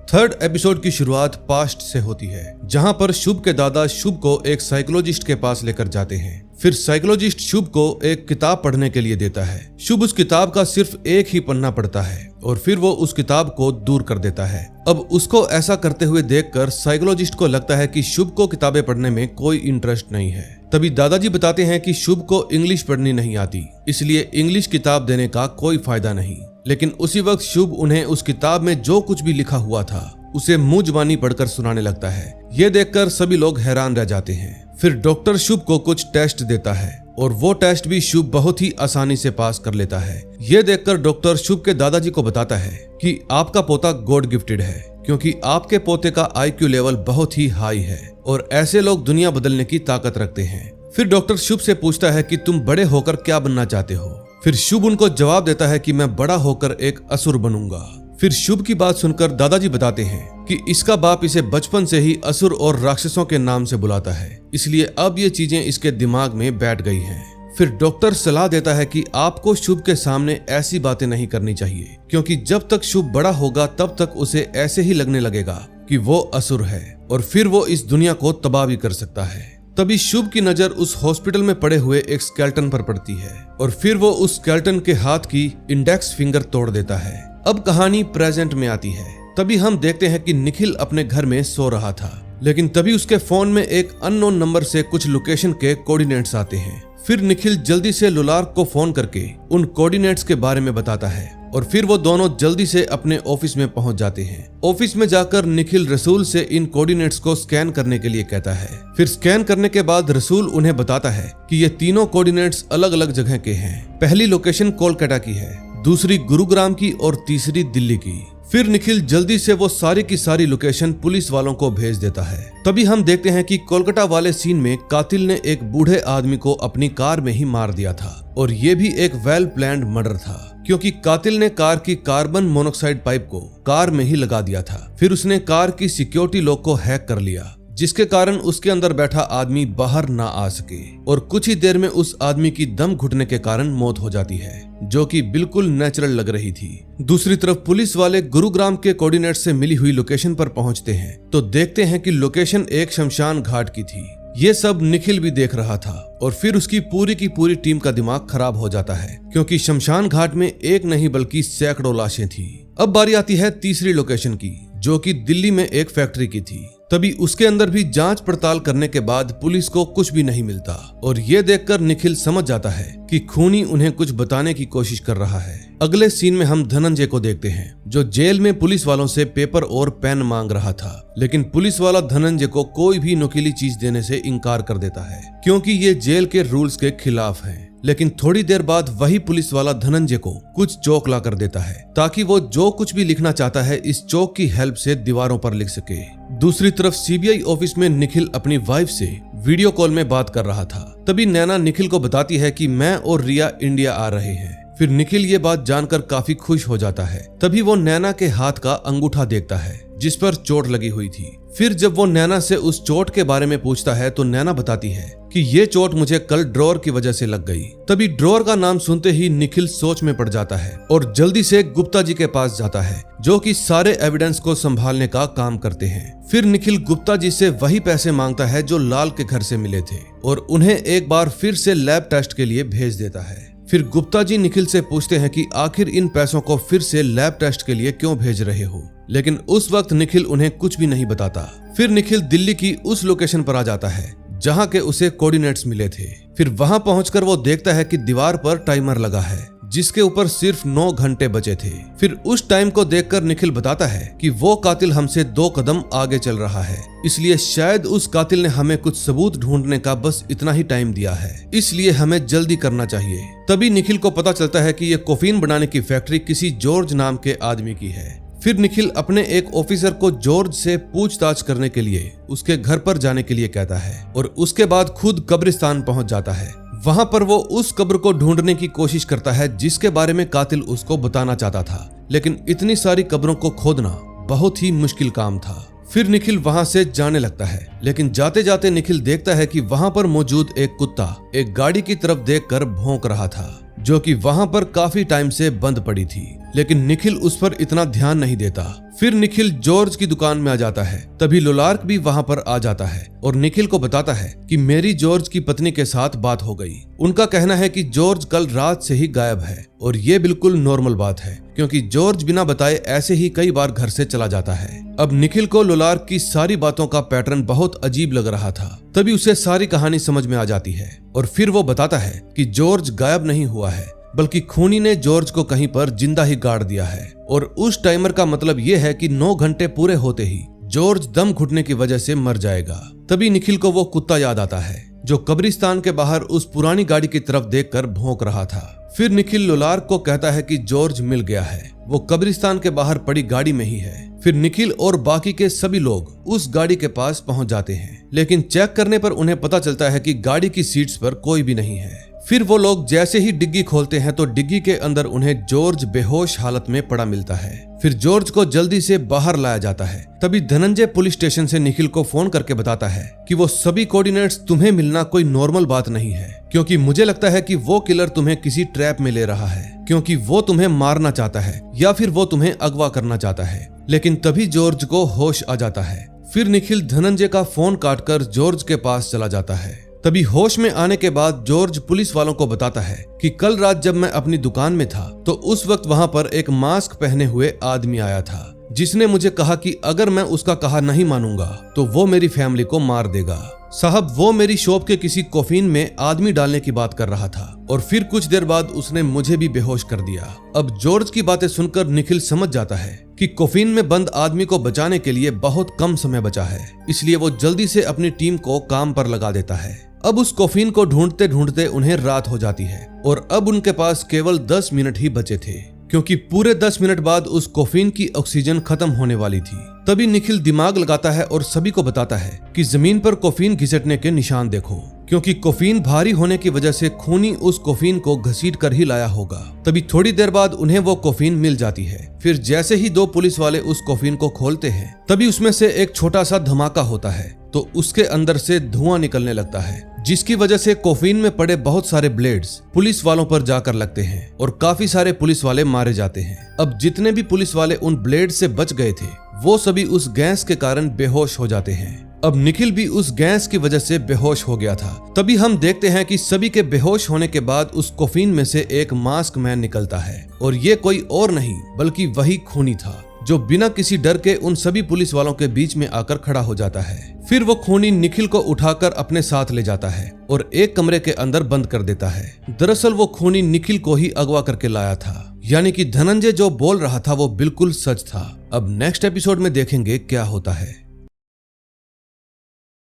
थर्ड एपिसोड की शुरुआत पास्ट से होती है, जहां पर शुभ के दादा शुभ को एक साइकोलॉजिस्ट के पास लेकर जाते हैं। फिर साइकोलॉजिस्ट शुभ को एक किताब पढ़ने के लिए देता है। शुभ उस किताब का सिर्फ एक ही पन्ना पढ़ता है और फिर वो उस किताब को दूर कर देता है। अब उसको ऐसा करते हुए देखकर साइकोलॉजिस्ट को लगता है कि शुभ को किताबें पढ़ने में कोई इंटरेस्ट नहीं है। तभी दादाजी बताते हैं कि शुभ को इंग्लिश पढ़नी नहीं आती, इसलिए इंग्लिश किताब देने का कोई फायदा नहीं। लेकिन उसी वक्त शुभ उन्हें उस किताब में जो कुछ भी लिखा हुआ था उसे मुंह जुबानी पढ़कर सुनाने लगता है। ये देखकर सभी लोग हैरान रह जाते हैं। फिर डॉक्टर शुभ को कुछ टेस्ट देता है और वो टेस्ट भी शुभ बहुत ही आसानी से पास कर लेता है। ये देखकर डॉक्टर शुभ के दादाजी को बताता है कि आपका पोता गॉड गिफ्टेड है, क्योंकि आपके पोते का IQ लेवल बहुत ही हाई है और ऐसे लोग दुनिया बदलने की ताकत रखते हैं। फिर डॉक्टर शुभ से पूछता है कि तुम बड़े होकर क्या बनना चाहते हो। फिर शुभ उनको जवाब देता है कि मैं बड़ा होकर एक असुर बनूंगा। फिर शुभ की बात सुनकर दादाजी बताते हैं कि इसका बाप इसे बचपन से ही असुर और राक्षसों के नाम से बुलाता है, इसलिए अब ये चीजें इसके दिमाग में बैठ गई हैं। फिर डॉक्टर सलाह देता है कि आपको शुभ के सामने ऐसी बातें नहीं करनी चाहिए, क्योंकि जब तक शुभ बड़ा होगा तब तक उसे ऐसे ही लगने लगेगा कि वो असुर है और फिर वो इस दुनिया को तबाह भी कर सकता है। तभी शुभ की नजर उस हॉस्पिटल में पड़े हुए एक स्केलेटन पर पड़ती है और फिर वो उस स्केलेटन के हाथ की इंडेक्स फिंगर तोड़ देता है। अब कहानी प्रेजेंट में आती है। तभी हम देखते हैं कि निखिल अपने घर में सो रहा था, लेकिन तभी उसके फोन में एक अननोन नंबर से कुछ लोकेशन के कोऑर्डिनेट्स आते हैं। फिर निखिल जल्दी से लुलार्क को फोन करके उन कोऑर्डिनेट्स के बारे में बताता है और फिर वो दोनों जल्दी से अपने ऑफिस में पहुंच जाते हैं। ऑफिस में जाकर निखिल रसूल से इन कोऑर्डिनेट्स को स्कैन करने के लिए कहता है। फिर स्कैन करने के बाद रसूल उन्हें बताता है कि ये तीनों कोऑर्डिनेट्स अलग अलग जगह के हैं। पहली लोकेशन कोलकाता की है, दूसरी गुरुग्राम की और तीसरी दिल्ली की। फिर निखिल जल्दी से वो सारी की सारी लोकेशन पुलिस वालों को भेज देता है। तभी हम देखते हैं कि कोलकाता वाले सीन में कातिल ने एक बूढ़े आदमी को अपनी कार में ही मार दिया था और ये भी एक वेल प्लान्ड मर्डर था, क्योंकि कातिल ने कार की कार्बन मोनोक्साइड पाइप को कार में ही लगा दिया था। फिर उसने कार की सिक्योरिटी लॉक को हैक कर लिया, जिसके कारण उसके अंदर बैठा आदमी बाहर ना आ सके और कुछ ही देर में उस आदमी की दम घुटने के कारण मौत हो जाती है, जो कि बिल्कुल नेचुरल लग रही थी। दूसरी तरफ पुलिस वाले गुरुग्राम के कोऑर्डिनेट से मिली हुई लोकेशन पर पहुंचते हैं तो देखते हैं कि लोकेशन एक शमशान घाट की थी। ये सब निखिल भी देख रहा था और फिर उसकी पूरी की पूरी टीम का दिमाग खराब हो जाता है, क्योंकि शमशान घाट में एक नहीं बल्कि सैकड़ों लाशें थी। अब बारी आती है तीसरी लोकेशन की, जो कि दिल्ली में एक फैक्ट्री की थी। तभी उसके अंदर भी जांच पड़ताल करने के बाद पुलिस को कुछ भी नहीं मिलता और ये देखकर निखिल समझ जाता है कि खूनी उन्हें कुछ बताने की कोशिश कर रहा है। अगले सीन में हम धनंजय को देखते हैं, जो जेल में पुलिस वालों से पेपर और पेन मांग रहा था, लेकिन पुलिस वाला धनंजय को कोई भी नुकीली चीज देने से इनकार कर देता है, क्योंकि ये जेल के रूल्स के खिलाफ है। लेकिन थोड़ी देर बाद वही पुलिस वाला धनंजय को कुछ चौक ला कर देता है, ताकि वो जो कुछ भी लिखना चाहता है इस चौक की हेल्प से दीवारों पर लिख सके। दूसरी तरफ सीबीआई ऑफिस में निखिल अपनी वाइफ से वीडियो कॉल में बात कर रहा था। तभी नैना निखिल को बताती है कि मैं और रिया इंडिया आ रहे हैं। फिर निखिल ये बात जानकर काफी खुश हो जाता है। तभी वो नैना के हाथ का अंगूठा देखता है, जिस पर चोट लगी हुई थी। फिर जब वो नैना से उस चोट के बारे में पूछता है तो नैना बताती है कि ये चोट मुझे कल ड्रॉअर की वजह से लग गई। तभी ड्रॉअर का नाम सुनते ही निखिल सोच में पड़ जाता है और जल्दी से गुप्ता जी के पास जाता है, जो कि सारे एविडेंस को संभालने का काम करते हैं। फिर निखिल गुप्ता जी से वही पैसे मांगता है जो लाल के घर से मिले थे और उन्हें एक बार फिर से लैब टेस्ट के लिए भेज देता है। फिर गुप्ता जी निखिल से पूछते हैं कि आखिर इन पैसों को फिर से लैब टेस्ट के लिए क्यों भेज रहे हो, लेकिन उस वक्त निखिल उन्हें कुछ भी नहीं बताता। फिर निखिल दिल्ली की उस लोकेशन पर आ जाता है जहां के उसे कोऑर्डिनेट्स मिले थे। फिर वहां पहुंचकर वो देखता है कि दीवार पर टाइमर लगा है, जिसके ऊपर सिर्फ 9 घंटे बचे थे। फिर उस टाइम को देखकर निखिल बताता है कि वो कातिल हमसे 2 कदम आगे चल रहा है, इसलिए शायद उस कातिल ने हमें कुछ सबूत ढूंढने का बस इतना ही टाइम दिया है, इसलिए हमें जल्दी करना चाहिए। तभी निखिल को पता चलता है कि ये कोफीन बनाने की फैक्ट्री किसी जॉर्ज नाम के आदमी की है। फिर निखिल अपने एक ऑफिसर को जॉर्ज से पूछताछ करने के लिए उसके घर पर जाने के लिए कहता है और उसके बाद खुद कब्रिस्तान पहुंच जाता है। वहां पर वो उस कब्र को ढूंढने की कोशिश करता है जिसके बारे में कातिल उसको बताना चाहता था, लेकिन इतनी सारी कब्रों को खोदना बहुत ही मुश्किल काम था। फिर निखिल वहां से जाने लगता है, लेकिन जाते जाते निखिल देखता है कि वहां पर मौजूद एक कुत्ता एक गाड़ी की तरफ देखकर भौंक रहा था, जो कि वहां पर काफी टाइम से बंद पड़ी थी, लेकिन निखिल उस पर इतना ध्यान नहीं देता। फिर निखिल जॉर्ज की दुकान में आ जाता है। तभी लोलार्क भी वहां पर आ जाता है और निखिल को बताता है कि मेरी जॉर्ज की पत्नी के साथ बात हो गई। उनका कहना है कि जॉर्ज कल रात से ही गायब है और ये बिल्कुल नॉर्मल बात है, क्योंकि जॉर्ज बिना बताए ऐसे ही कई बार घर से चला जाता है। अब निखिल को लोलार्क की सारी बातों का पैटर्न बहुत अजीब लग रहा था। तभी उसे सारी कहानी समझ में आ जाती है और फिर वो बताता है कि जॉर्ज गायब नहीं हुआ है, बल्कि खूनी ने जॉर्ज को कहीं पर जिंदा ही गाड़ दिया है। और उस टाइमर का मतलब ये है कि 9 घंटे पूरे होते ही जॉर्ज दम घुटने की वजह से मर जाएगा। तभी निखिल को वो कुत्ता याद आता है जो कब्रिस्तान के बाहर उस पुरानी गाड़ी की तरफ देखकर भौंक रहा था। फिर निखिल लोलार्क को कहता है कि जॉर्ज मिल गया है, वो कब्रिस्तान के बाहर पड़ी गाड़ी में ही है। फिर निखिल और बाकी के सभी लोग उस गाड़ी के पास पहुंच जाते हैं, लेकिन चेक करने पर उन्हें पता चलता है कि गाड़ी की सीट्स पर कोई भी नहीं है। फिर वो लोग जैसे ही डिग्गी खोलते हैं तो डिग्गी के अंदर उन्हें जॉर्ज बेहोश हालत में पड़ा मिलता है। फिर जॉर्ज को जल्दी से बाहर लाया जाता है। तभी धनंजय पुलिस स्टेशन से निखिल को फोन करके बताता है कि वो सभी कोऑर्डिनेट्स तुम्हें मिलना कोई नॉर्मल बात नहीं है, क्योंकि मुझे लगता है कि वो किलर तुम्हें किसी ट्रैप में ले रहा है, क्योंकि वो तुम्हें मारना चाहता है या फिर वो तुम्हें अगवा करना चाहता है। लेकिन तभी जॉर्ज को होश आ जाता है। फिर निखिल धनंजय का फोन काटकर जॉर्ज के पास चला जाता है। तभी होश में आने के बाद जॉर्ज पुलिस वालों को बताता है कि कल रात जब मैं अपनी दुकान में था तो उस वक्त वहां पर एक मास्क पहने हुए आदमी आया था, जिसने मुझे कहा कि अगर मैं उसका कहा नहीं मानूंगा तो वो मेरी फैमिली को मार देगा। साहब, वो मेरी शॉप के किसी कोफीन में आदमी डालने की बात कर रहा था और फिर कुछ देर बाद उसने मुझे भी बेहोश कर दिया। अब जॉर्ज की बातें सुनकर निखिल समझ जाता है कि कोफीन में बंद आदमी को बचाने के लिए बहुत कम समय बचा है, इसलिए वो जल्दी से अपनी टीम को काम पर लगा देता है। अब उस कोफीन को ढूंढते ढूंढते उन्हें रात हो जाती है और अब उनके पास केवल 10 मिनट ही बचे थे, क्योंकि पूरे 10 मिनट बाद उस कोफीन की ऑक्सीजन खत्म होने वाली थी। तभी निखिल दिमाग लगाता है और सभी को बताता है कि जमीन पर कोफीन घिसटने के निशान देखो, क्योंकि कोफीन भारी होने की वजह से खूनी उस कोफीन को घसीट कर ही लाया होगा। तभी थोड़ी देर बाद उन्हें वो कोफीन मिल जाती है। फिर जैसे ही 2 पुलिस वाले उस कोफीन को खोलते हैं, तभी उसमें से एक छोटा सा धमाका होता है तो उसके अंदर से धुआं निकलने लगता है, जिसकी वजह से कोफीन में पड़े बहुत सारे ब्लेड्स पुलिस वालों पर जाकर लगते हैं और काफी सारे पुलिस वाले मारे जाते हैं। अब जितने भी पुलिस वाले उन ब्लेड से बच गए थे वो सभी उस गैस के कारण बेहोश हो जाते हैं। अब निखिल भी उस गैस की वजह से बेहोश हो गया था। तभी हम देखते हैं कि सभी के बेहोश होने के बाद उस कोफीन में से एक मास्क मैन निकलता है और ये कोई और नहीं बल्कि वही खूनी था, जो बिना किसी डर के उन सभी पुलिस वालों के बीच में आकर खड़ा हो जाता है। फिर वो खूनी निखिल को उठाकर अपने साथ ले जाता है और एक कमरे के अंदर बंद कर देता है। दरअसल वो खूनी निखिल को ही अगवा करके लाया था, यानी कि धनंजय जो बोल रहा था वो बिल्कुल सच था। अब नेक्स्ट एपिसोड में देखेंगे क्या होता है।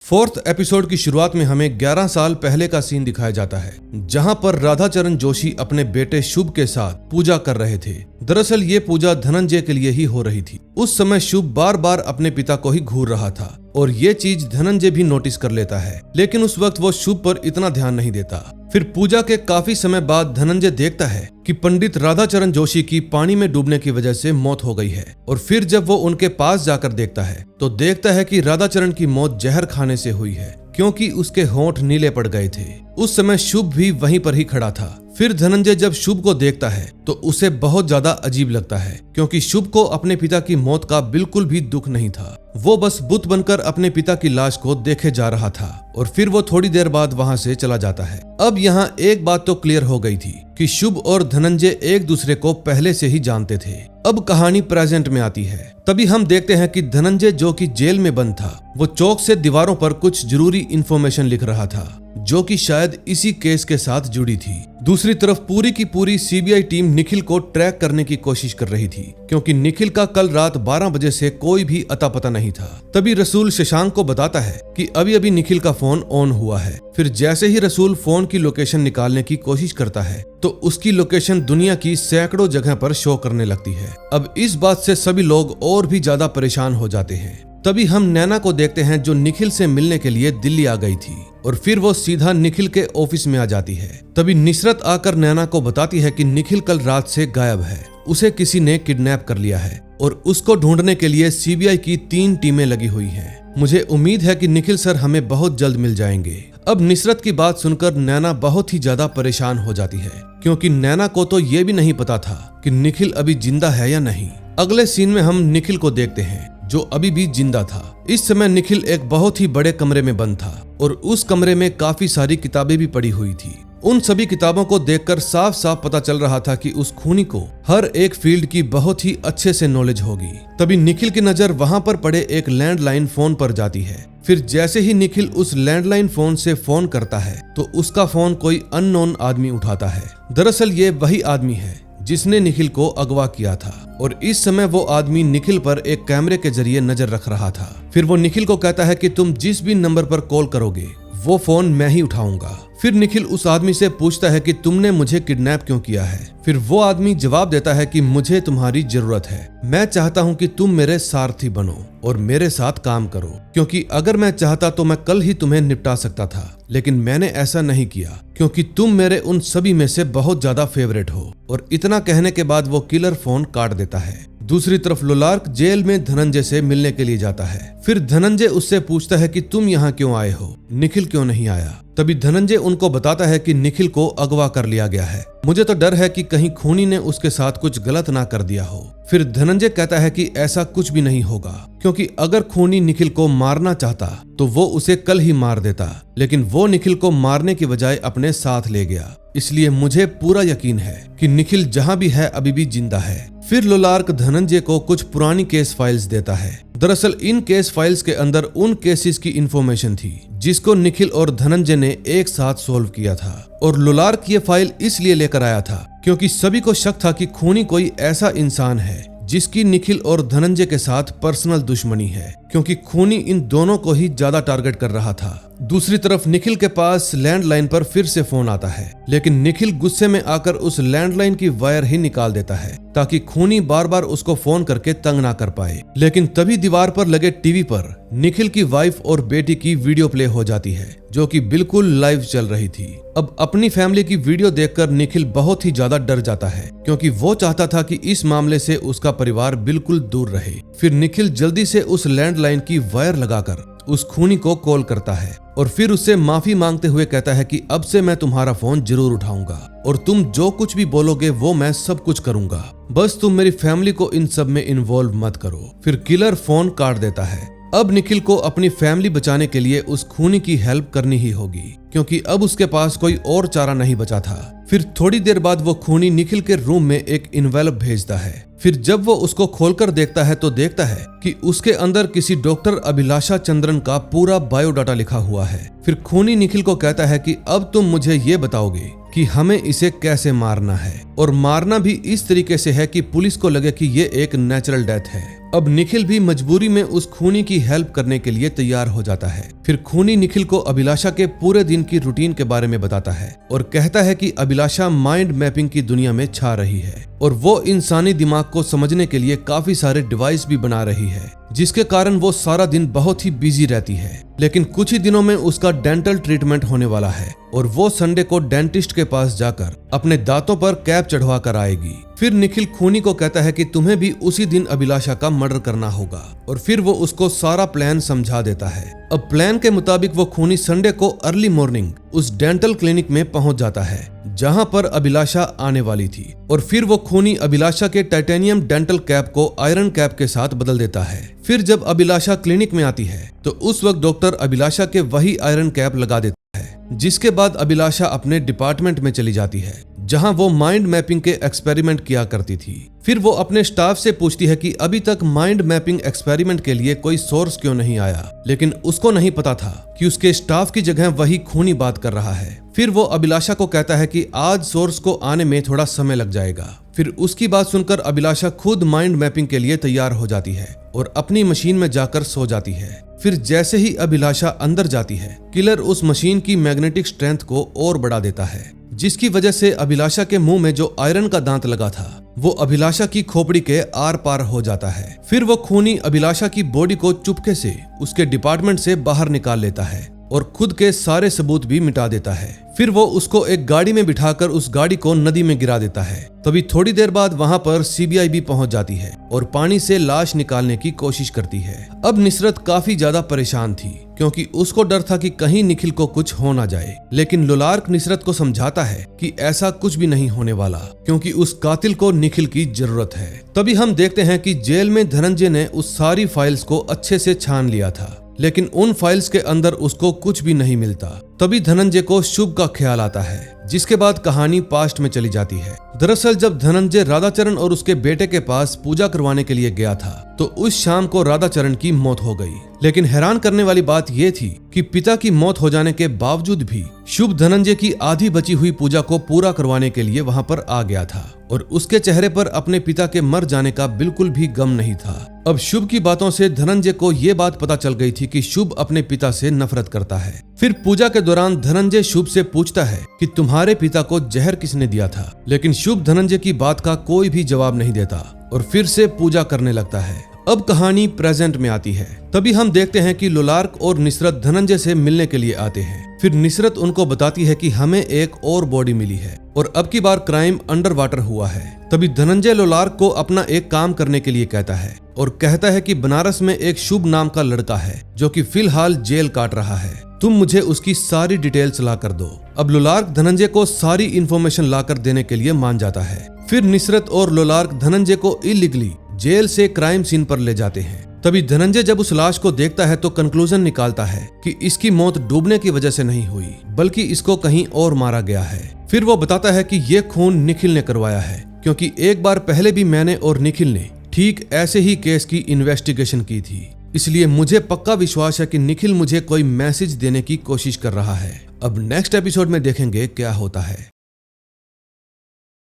4th एपिसोड की शुरुआत में हमें 11 साल पहले का सीन दिखाया जाता है, जहां पर राधाचरण जोशी अपने बेटे शुभ के साथ पूजा कर रहे थे। दरअसल ये पूजा धनंजय के लिए ही हो रही थी। उस समय शुभ बार बार अपने पिता को ही घूर रहा था और ये चीज धनंजय भी नोटिस कर लेता है, लेकिन उस वक्त वो शुभ पर इतना ध्यान नहीं देता। फिर पूजा के काफी समय बाद धनंजय देखता है कि पंडित राधाचरण जोशी की पानी में डूबने की वजह से मौत हो गई है और फिर जब वो उनके पास जाकर देखता है तो देखता है कि राधाचरण की मौत जहर खाने से हुई है, क्योंकि उसके होंठ नीले पड़ गए थे। उस समय शुभ भी वहीं पर ही खड़ा था। फिर धनंजय जब शुभ को देखता है तो उसे बहुत ज्यादा अजीब लगता है, क्योंकि शुभ को अपने पिता की मौत का बिल्कुल भी दुख नहीं था। वो बस बुत बनकर अपने पिता की लाश को देखे जा रहा था और फिर वो थोड़ी देर बाद वहां से चला जाता है। अब यहाँ एक बात तो क्लियर हो गई थी कि शुभ और धनंजय एक दूसरे को पहले से ही जानते थे। अब कहानी प्रेजेंट में आती है। तभी हम देखते हैं कि धनंजय जो कि जेल में बंद था, वो चौक से दीवारों पर कुछ जरूरी इंफॉर्मेशन लिख रहा था, जो कि शायद इसी केस के साथ जुड़ी थी। दूसरी तरफ पूरी की पूरी सीबीआई टीम निखिल को ट्रैक करने की कोशिश कर रही थी, क्योंकि निखिल का कल रात 12 बजे से कोई भी अता पता नहीं था। तभी रसूल शशांक को बताता है कि अभी अभी निखिल का फोन ऑन हुआ है। फिर जैसे ही रसूल फोन की लोकेशन निकालने की कोशिश करता है तो उसकी लोकेशन दुनिया की सैकड़ों जगह पर शो करने लगती है। अब इस बात से सभी लोग और भी ज्यादा परेशान हो जाते हैं। तभी हम नैना को देखते हैं, जो निखिल से मिलने के लिए दिल्ली आ गई थी, और फिर वो सीधा निखिल के ऑफिस में आ जाती है। तभी निसरत आकर नैना को बताती है कि निखिल कल रात से गायब है, उसे किसी ने किडनैप कर लिया है और उसको ढूंढने के लिए सीबीआई की 3 टीमें लगी हुई हैं। मुझे उम्मीद है कि निखिल सर हमें बहुत जल्द मिल जाएंगे। अब निसरत की बात सुनकर नैना बहुत ही ज्यादा परेशान हो जाती है, क्योंकि नैना को तो ये भी नहीं पता था कि निखिल अभी जिंदा है या नहीं। अगले सीन में हम निखिल को देखते हैं, जो अभी भी जिंदा था। इस समय निखिल एक बहुत ही बड़े कमरे में बंद था और उस कमरे में काफी सारी किताबें भी पड़ी हुई थी। उन सभी किताबों को देखकर साफ साफ पता चल रहा था कि उस खूनी को हर एक फील्ड की बहुत ही अच्छे से नॉलेज होगी। तभी निखिल की नजर वहां पर पड़े एक लैंडलाइन फोन पर जाती है। फिर जैसे ही निखिल उस लैंडलाइन फोन से फोन करता है तो उसका फोन कोई अननोन आदमी उठाता है। दरअसल ये वही आदमी है जिसने निखिल को अगवा किया था, और इस समय वो आदमी निखिल पर एक कैमरे के जरिए नजर रख रहा था। फिर वो निखिल को कहता है कि तुम जिस भी नंबर पर कॉल करोगे वो फोन मैं ही उठाऊंगा। फिर निखिल उस आदमी से पूछता है कि तुमने मुझे किडनैप क्यों किया है। फिर वो आदमी जवाब देता है कि मुझे तुम्हारी जरूरत है, मैं चाहता हूँ कि तुम मेरे सारथी बनो और मेरे साथ काम करो, क्योंकि अगर मैं चाहता तो मैं कल ही तुम्हें निपटा सकता था, लेकिन मैंने ऐसा नहीं किया क्योंकि तुम मेरे उन सभी में से बहुत ज्यादा फेवरेट हो। और इतना कहने के बाद वो किलर फोन काट देता है। दूसरी तरफ लोलार्क जेल में धनंजय से मिलने के लिए जाता है। फिर धनंजय उससे पूछता है कि तुम यहाँ क्यों आए हो, निखिल क्यों नहीं आया। तभी धनंजय उनको बताता है कि निखिल को अगवा कर लिया गया है, मुझे तो डर है कि कहीं खूनी ने उसके साथ कुछ गलत ना कर दिया हो। फिर धनंजय कहता है कि ऐसा कुछ भी नहीं होगा, क्योंकि अगर खूनी निखिल को मारना चाहता तो वो उसे कल ही मार देता, लेकिन वो निखिल को मारने की बजाय अपने साथ ले गया। इसलिए मुझे पूरा यकीन है कि निखिल जहाँ भी है अभी भी जिंदा है। फिर लोलार्क धनंजय को कुछ पुरानी केस फाइल्स देता है। दरअसल इन केस फाइल्स के अंदर उन केसेस की इंफॉर्मेशन थी जिसको निखिल और धनंजय ने एक साथ सोल्व किया था, और लोलार्क ये फाइल इसलिए लेकर आया था क्योंकि सभी को शक था कि खूनी कोई ऐसा इंसान है जिसकी निखिल और धनंजय के साथ पर्सनल दुश्मनी है, क्योंकि खूनी इन दोनों को ही ज्यादा टारगेट कर रहा था। दूसरी तरफ निखिल के पास लैंडलाइन पर फिर से फोन आता है, लेकिन निखिल गुस्से में आकर उस लैंडलाइन की वायर ही निकाल देता है ताकि खूनी बार बार उसको फोन करके तंग ना कर पाए। लेकिन तभी दीवार पर लगे टीवी पर निखिल की वाइफ और बेटी की वीडियो प्ले हो जाती है, जो कि बिल्कुल लाइव चल रही थी। अब अपनी फैमिली की वीडियो देखकर निखिल बहुत ही ज्यादा डर जाता है, क्योंकि वो चाहता था कि इस मामले से उसका परिवार बिल्कुल दूर रहे। फिर निखिल जल्दी से उस लैंडलाइन की वायर लगाकर उस खूनी को कॉल करता है और फिर उससे माफी मांगते हुए कहता है कि अब से मैं तुम्हारा फोन जरूर उठाऊंगा और तुम जो कुछ भी बोलोगे वो मैं सब कुछ करूंगा, बस तुम मेरी फैमिली को इन सब में इन्वॉल्व मत करो। फिर किलर फोन काट देता है। अब निखिल को अपनी फैमिली बचाने के लिए उस खूनी की हेल्प करनी ही होगी, क्योंकि अब उसके पास कोई और चारा नहीं बचा था। फिर थोड़ी देर बाद वो खूनी निखिल के रूम में एक इन्वेलप भेजता है। फिर जब वो उसको खोलकर देखता है तो देखता है कि उसके अंदर किसी डॉक्टर अभिलाषा चंद्रन का पूरा बायोडाटा लिखा हुआ है। फिर खूनी निखिल को कहता है कि अब तुम मुझे ये बताओगे कि हमें इसे कैसे मारना है, और मारना भी इस तरीके से है कि पुलिस को लगे कि ये एक नेचुरल डेथ है। अब निखिल भी मजबूरी में उस खूनी की हेल्प करने के लिए तैयार हो जाता है। फिर खूनी निखिल को अभिलाषा के पूरे दिन की रूटीन के बारे में बताता है और कहता है कि अभिलाषा माइंड मैपिंग की दुनिया में छा रही है और वो इंसानी दिमाग को समझने के लिए काफी सारे डिवाइस भी बना रही है, जिसके कारण वो सारा दिन बहुत ही बिजी रहती है। लेकिन कुछ ही दिनों में उसका डेंटल ट्रीटमेंट होने वाला है और वो संडे को डेंटिस्ट के पास जाकर अपने दांतों पर कैप चढ़वा कर आएगी। फिर निखिल खूनी को कहता है कि तुम्हें भी उसी दिन अभिलाषा का मर्डर करना होगा, और फिर वो उसको सारा प्लान समझा देता है। अब प्लान के मुताबिक वो खूनी संडे को अर्ली मॉर्निंग उस डेंटल क्लिनिक में पहुंच जाता है जहां पर अभिलाषा आने वाली थी, और फिर वो खूनी अभिलाषा के टाइटेनियम डेंटल कैप को आयरन कैप के साथ बदल देता है। फिर जब अभिलाषा क्लिनिक में आती है तो उस वक्त डॉक्टर अभिलाषा के वही आयरन कैप लगा देता है जिसके बाद अभिलाषा अपने डिपार्टमेंट में चली जाती है जहां वो माइंड मैपिंग के एक्सपेरिमेंट किया करती थी। फिर वो अपने स्टाफ से पूछती है कि अभी तक माइंड मैपिंग एक्सपेरिमेंट के लिए कोई सोर्स क्यों नहीं आया, लेकिन उसको नहीं पता था कि उसके स्टाफ की जगह वही खूनी बात कर रहा है। फिर वो अभिलाषा को कहता है कि आज सोर्स को आने में थोड़ा समय लग जाएगा। फिर उसकी बात सुनकर अभिलाषा खुद माइंड मैपिंग के लिए तैयार हो जाती है और अपनी मशीन में जाकर सो जाती है। फिर जैसे ही अभिलाषा अंदर जाती है, किलर उस मशीन की मैग्नेटिक स्ट्रेंथ को और बढ़ा देता है, जिसकी वजह से अभिलाषा के मुंह में जो आयरन का दांत लगा था वो अभिलाषा की खोपड़ी के आर पार हो जाता है। फिर वो खूनी अभिलाषा की बॉडी को चुपके से उसके डिपार्टमेंट से बाहर निकाल लेता है और खुद के सारे सबूत भी मिटा देता है। फिर वो उसको एक गाड़ी में बिठाकर उस गाड़ी को नदी में गिरा देता है। तभी थोड़ी देर बाद वहां पर सीबीआई भी पहुंच जाती है और पानी से लाश निकालने की कोशिश करती है। अब निसरत काफी ज्यादा परेशान थी क्योंकि उसको डर था कि कहीं निखिल को कुछ हो ना जाए, लेकिन लुलार्क निसरत को समझाता है कि ऐसा कुछ भी नहीं होने वाला क्योंकि उस कातिल को निखिल की जरूरत है। तभी हम देखते हैं कि जेल में धनंजय ने उस सारी फाइल्स को अच्छे से छान लिया था, लेकिन उन फाइल्स के अंदर उसको कुछ भी नहीं मिलता। तभी धनंजय को शुभ का ख्याल आता है, जिसके बाद कहानी पास्ट में चली जाती है। दरअसल जब धनंजय राधाचरण और उसके बेटे के पास पूजा करवाने के लिए गया था तो उस शाम को राधाचरण की मौत हो गई। लेकिन हैरान करने वाली बात यह थी कि पिता की मौत हो जाने के बावजूद भी शुभ धनंजय की आधी बची हुई पूजा को पूरा करवाने के लिए वहां पर आ गया था और उसके चेहरे पर अपने पिता के मर जाने का बिल्कुल भी गम नहीं था। अब शुभ की बातों से धनंजय को ये बात पता चल गई थी कि शुभ अपने पिता से नफरत करता है। फिर पूजा के दौरान धनंजय शुभ से पूछता है कि तुम्हारे पिता को जहर किसने दिया था, लेकिन शुभ धनंजय की बात का कोई भी जवाब नहीं देता और फिर से पूजा करने लगता है। अब कहानी प्रेजेंट में आती है। तभी हम देखते हैं कि लुलार्क और निसरत धनंजय से मिलने के लिए आते हैं। फिर निसरत उनको बताती है कि हमें एक और बॉडी मिली है और अब की बार क्राइम अंडर वाटर हुआ है। तभी धनंजय लुलार्क को अपना एक काम करने के लिए कहता है और कहता है कि बनारस में एक शुभ नाम का लड़का है जो कि फिलहाल जेल काट रहा है, तुम मुझे उसकी सारी डिटेल्स ला कर दो। अब लुलार्क धनंजय को सारी इंफॉर्मेशन लाकर देने के लिए मान जाता है। फिर निसरत और लुलार्क धनंजय को इलीगली जेल से क्राइम सीन पर ले जाते हैं। तभी धनंजय जब उस लाश को देखता है तो कंक्लूजन निकालता है कि इसकी मौत डूबने की वजह से नहीं हुई बल्कि इसको कहीं और मारा गया है। फिर वो बताता है कि ये खून निखिल ने करवाया है क्योंकि एक बार पहले भी मैंने और निखिल ने ठीक ऐसे ही केस की इन्वेस्टिगेशन की थी, इसलिए मुझे पक्का विश्वास है कि निखिल मुझे कोई मैसेज देने की कोशिश कर रहा है। अब नेक्स्ट एपिसोड में देखेंगे क्या होता है।